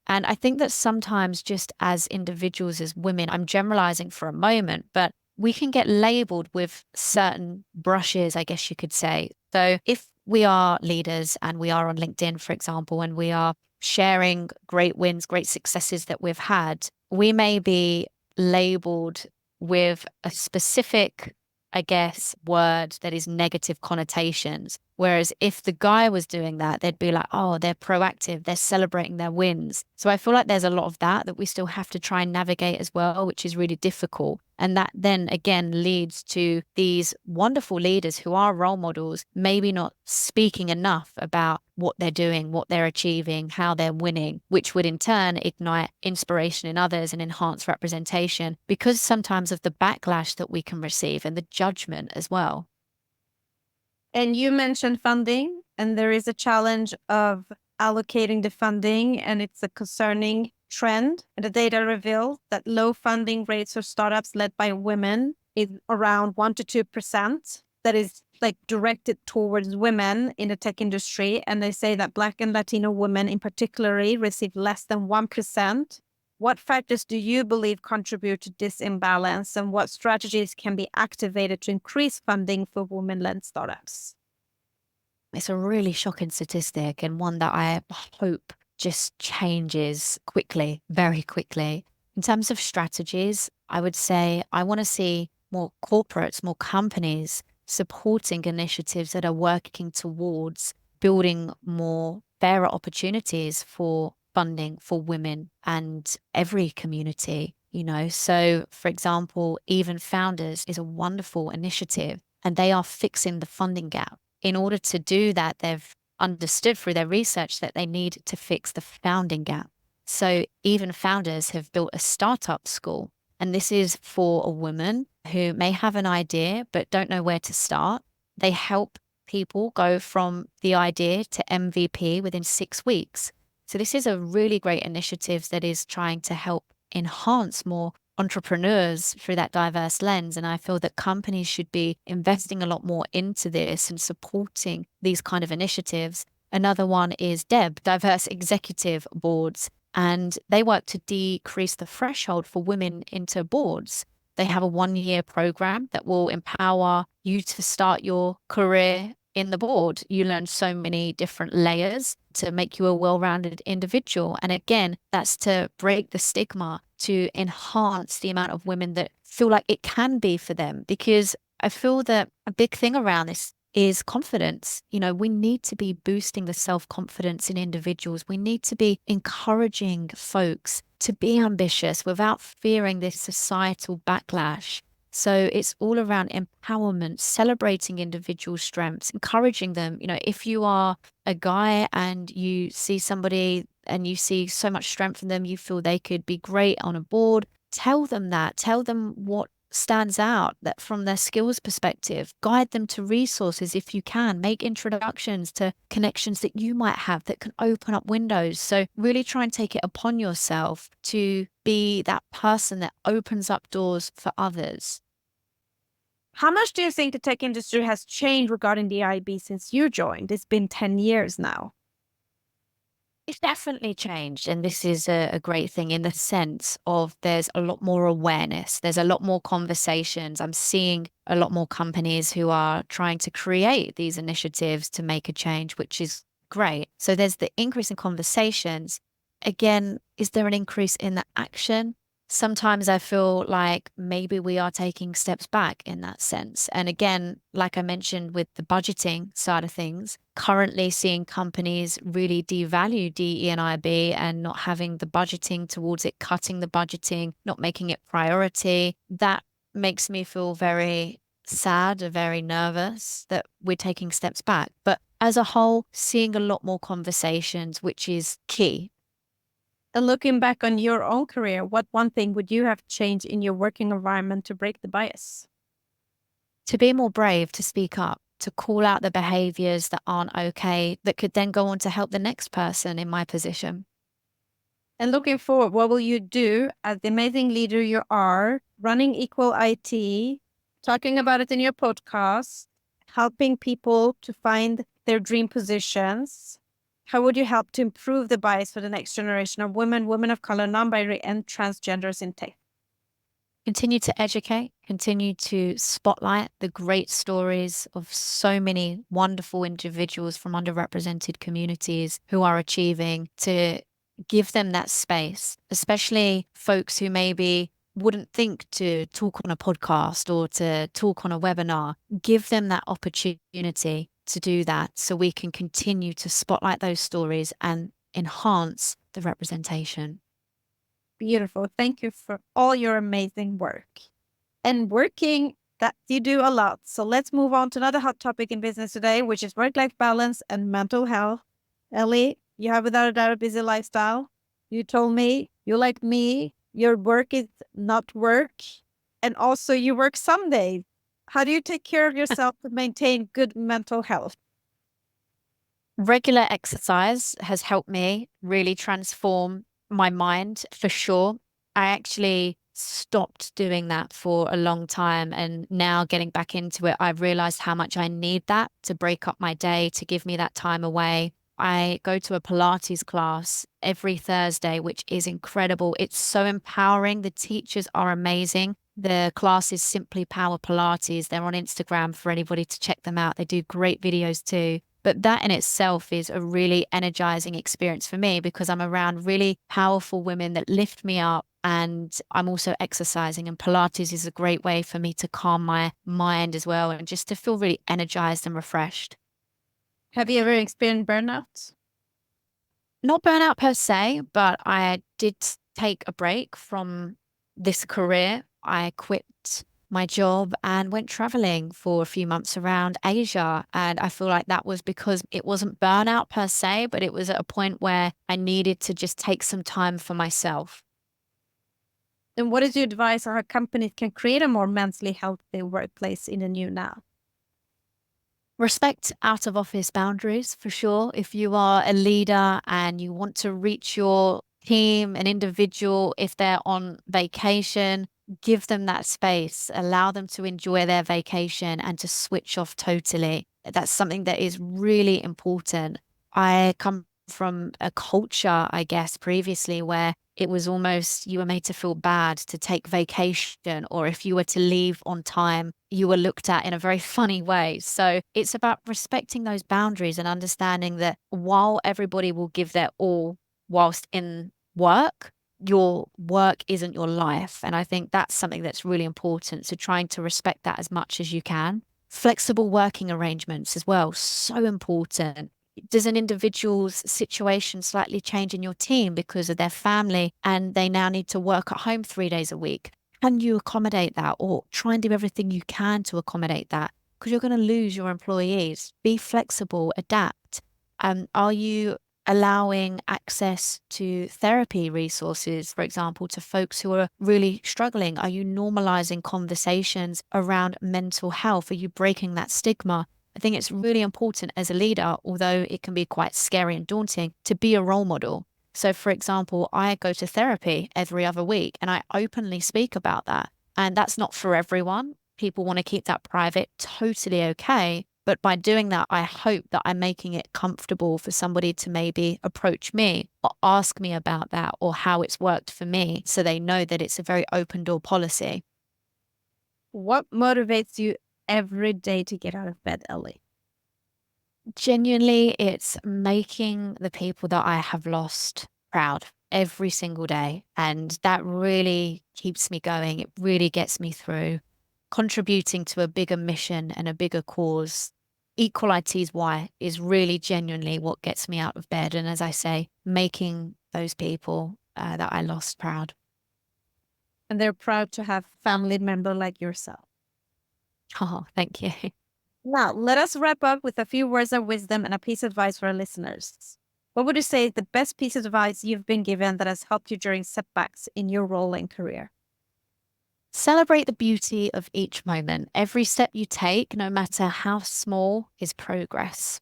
And I think that sometimes, just as individuals, as women, I'm generalizing for a moment, but we can get labeled with certain brushes, I guess you could say. So if we are leaders and we are on LinkedIn, for example, and we are sharing great wins, great successes that we've had, we may be labeled with a specific, I guess, word that is negative connotations. Whereas if the guy was doing that, they'd be like, oh, they're proactive, they're celebrating their wins. So I feel like there's a lot of that we still have to try and navigate as well, which is really difficult. And that then again leads to these wonderful leaders who are role models, maybe not speaking enough about what they're doing, what they're achieving, how they're winning, which would in turn ignite inspiration in others and enhance representation because sometimes of the backlash that we can receive and the judgment as well. And you mentioned funding, and there is a challenge of allocating the funding, and it's a concerning trend. And the data reveals that low funding rates for startups led by women is around 1 to 2%. That is like directed towards women in the tech industry. And they say that Black and Latino women in particular receive less than 1%. What factors do you believe contribute to this imbalance, and what strategies can be activated to increase funding for women-led startups? It's a really shocking statistic and one that I hope just changes quickly, very quickly. In terms of strategies, I would say I want to see more corporates, more companies supporting initiatives that are working towards building more fairer opportunities for funding for women and every community, you know. So, for example, Even Founders is a wonderful initiative and they are fixing the funding gap. In order to do that, they've understood through their research that they need to fix the founding gap. So Even Founders have built a startup school, and this is for a woman who may have an idea but don't know where to start. They help people go from the idea to MVP within 6 weeks. So this is a really great initiative that is trying to help enhance more entrepreneurs through that diverse lens. And I feel that companies should be investing a lot more into this and supporting these kind of initiatives. Another one is Diverse Executive Boards, and they work to decrease the threshold for women into boards. They have a 1-year program that will empower you to start your career in the board. You learn so many different layers to make you a well-rounded individual. And again, that's to break the stigma, to enhance the amount of women that feel like it can be for them. Because I feel that a big thing around this is confidence. You know, we need to be boosting the self-confidence in individuals. We need to be encouraging folks to be ambitious without fearing this societal backlash. So it's all around empowerment, celebrating individual strengths, encouraging them. You know, if you are a guy and you see somebody and you see so much strength in them, you feel they could be great on a board, tell them that. Tell them what stands out that from their skills perspective. Guide them to resources if you can. Make introductions to connections that you might have that can open up windows. So really try and take it upon yourself to be that person that opens up doors for others. How much do you think the tech industry has changed regarding the IB since you joined? It's been 10 years now. It's definitely changed. And this is a great thing in the sense of there's a lot more awareness. There's a lot more conversations. I'm seeing a lot more companies who are trying to create these initiatives to make a change, which is great. So there's the increase in conversations. Again, is there an increase in the action? Sometimes I feel like maybe we are taking steps back in that sense. And again, like I mentioned with the budgeting side of things, currently seeing companies really devalue DE&IB and not having the budgeting towards it, cutting the budgeting, not making it priority. That makes me feel very sad, very nervous that we're taking steps back. But as a whole, seeing a lot more conversations, which is key. And looking back on your own career, what one thing would you have changed in your working environment to break the bias? To be more brave, to speak up, to call out the behaviors that aren't okay, that could then go on to help the next person in my position. And looking forward, what will you do as the amazing leader you are, running Equal IT, talking about it in your podcast, helping people to find their dream positions? How would you help to improve the bias for the next generation of women, women of color, non-binary, and transgenders in tech? Continue to educate, continue to spotlight the great stories of so many wonderful individuals from underrepresented communities who are achieving, to give them that space, especially folks who maybe wouldn't think to talk on a podcast or to talk on a webinar. Give them that opportunity to do that so we can continue to spotlight those stories and enhance the representation. Beautiful. Thank you for all your amazing work. And working, that you do a lot. So let's move on to another hot topic in business today, which is work-life balance and mental health. Ellie, you have without a doubt a busy lifestyle. You told me, you like me, your work is not work. And also you work some days. How do you take care of yourself to maintain good mental health? Regular exercise has helped me really transform my mind for sure. I actually stopped doing that for a long time. And now getting back into it, I've realized how much I need that to break up my day, to give me that time away. I go to a Pilates class every Thursday, which is incredible. It's so empowering. The teachers are amazing. The class is Simply Power Pilates. They're on Instagram for anybody to check them out. They do great videos too. But that in itself is a really energizing experience for me because I'm around really powerful women that lift me up. And I'm also exercising, and Pilates is a great way for me to calm my mind as well and just to feel really energized and refreshed. Have you ever experienced burnout? Not burnout per se, but I did take a break from this career. I quit my job and went traveling for a few months around Asia. And I feel like that was because it wasn't burnout per se, but it was at a point where I needed to just take some time for myself. And what is your advice on how companies can create a more mentally healthy workplace in the new now? Respect out of office boundaries for sure. If you are a leader and you want to reach your team, an individual, if they're on vacation, give them that space, allow them to enjoy their vacation and to switch off totally. That's something that is really important. I come from a culture, I guess, previously where it was almost you were made to feel bad to take vacation, or if you were to leave on time, you were looked at in a very funny way. So it's about respecting those boundaries and understanding that while everybody will give their all whilst in work, your work isn't your life. And I think that's something that's really important. So trying to respect that as much as you can. Flexible working arrangements as well, so important. Does an individual's situation slightly change in your team because of their family and they now need to work at home 3 days a week? Can you accommodate that or try and do everything you can to accommodate that? Because you're going to lose your employees. Be flexible, adapt. Are you allowing access to therapy resources, for example, to folks who are really struggling? Are you normalizing conversations around mental health? Are you breaking that stigma? I think it's really important as a leader, although it can be quite scary and daunting, to be a role model. So, for example, I go to therapy every other week and I openly speak about that. And that's not for everyone. People want to keep that private, totally okay. But by doing that, I hope that I'm making it comfortable for somebody to maybe approach me or ask me about that or how it's worked for me so they know that it's a very open door policy. What motivates you every day to get out of bed, Ellie? Genuinely, it's making the people that I have lost proud every single day. And that really keeps me going. It really gets me through. Contributing to a bigger mission and a bigger cause. Equal IT's why is really genuinely what gets me out of bed. And as I say, making those people that I lost proud. And they're proud to have family member like yourself. Oh, thank you. Now, let us wrap up with a few words of wisdom and a piece of advice for our listeners. What would you say is the best piece of advice you've been given that has helped you during setbacks in your role and career? Celebrate the beauty of each moment. Every step you take, no matter how small, is progress.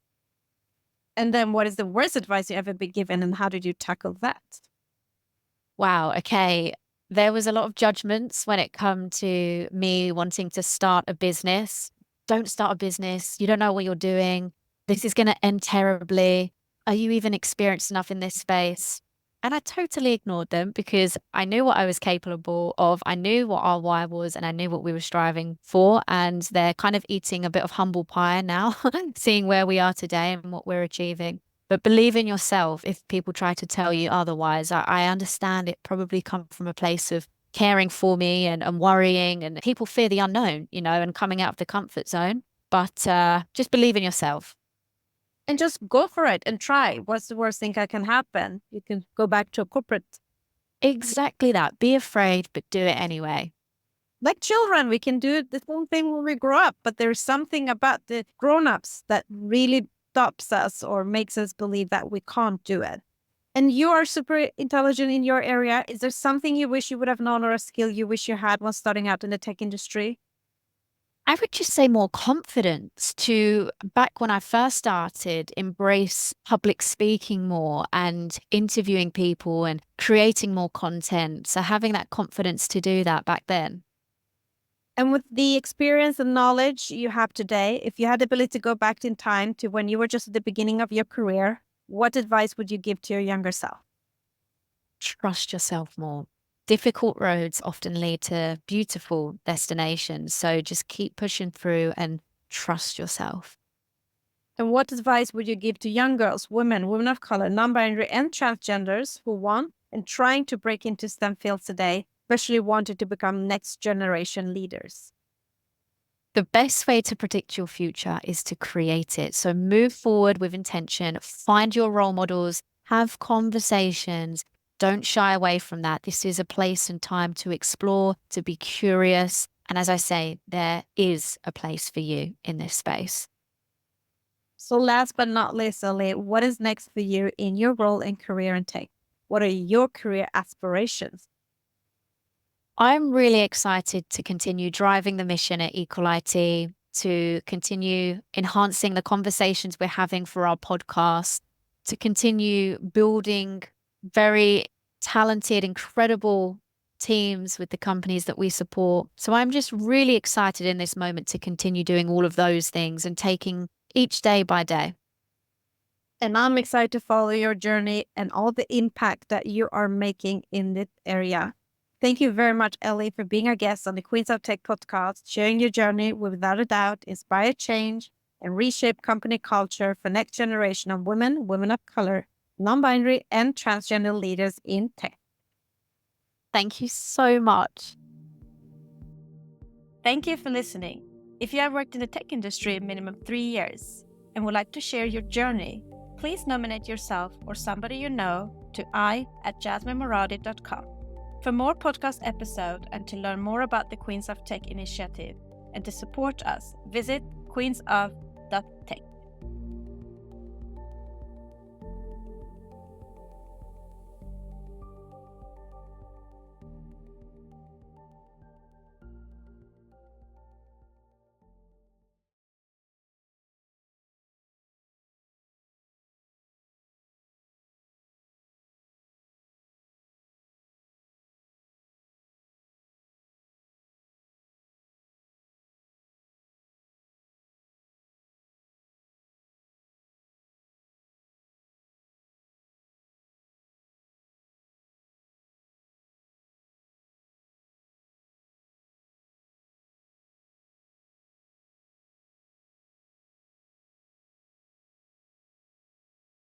And then what is the worst advice you ever been given and how did you tackle that? Wow, okay. There was a lot of judgments when it come to me wanting to start a business. Don't start a business. You don't know what you're doing. This is going to end terribly. Are you even experienced enough in this space? And I totally ignored them because I knew what I was capable of. I knew what our why was and I knew what we were striving for. And they're kind of eating a bit of humble pie now, seeing where we are today and what we're achieving. But believe in yourself if people try to tell you otherwise. I understand it probably come from a place of caring for me and worrying, and people fear the unknown, and coming out of the comfort zone. But just believe in yourself. And just go for it and try. What's the worst thing that can happen? You can go back to a corporate. Exactly that. Be afraid, but do it anyway. like children, we can do the same thing when we grow up, but there's something about the grown-ups that really stops us or makes us believe that we can't do it. And you are super intelligent in your area. Is there something you wish you would have known or a skill you wish you had when starting out in the tech industry? I would just say more confidence to, back when I first started, embrace public speaking more and interviewing people and creating more content. So having that confidence to do that back then. And with the experience and knowledge you have today, if you had the ability to go back in time to when you were just at the beginning of your career, what advice would you give to your younger self? Trust yourself more. Difficult roads often lead to beautiful destinations. So just keep pushing through and trust yourself. And what advice would you give to young girls, women, women of color, non-binary, and transgenders who want and trying to break into STEM fields today, especially wanted to become next generation leaders? The best way to predict your future is to create it. So move forward with intention, find your role models, have conversations. Don't shy away from that. This is a place and time to explore, to be curious. And as I say, there is a place for you in this space. So last but not least, Ellie, what is next for you in your role and career in tech? What are your career aspirations? I'm really excited to continue driving the mission at Equal IT, to continue enhancing the conversations we're having for our podcast, to continue building very talented, incredible teams with the companies that we support. So I'm just really excited in this moment to continue doing all of those things and taking each day by day. And I'm excited to follow your journey and all the impact that you are making in this area. Thank you very much, Ellie, for being a guest on the Queens of Tech podcast, sharing your journey will without a doubt inspire change and reshape company culture for next generation of women, women of color, non-binary, and transgender leaders in tech. Thank you so much. Thank you for listening. If you have worked in the tech industry minimum 3 years and would like to share your journey, please nominate yourself or somebody you know to i@jasminemoradi.com. For more podcast episodes and to learn more about the Queens of Tech initiative and to support us, visit queensof.tech.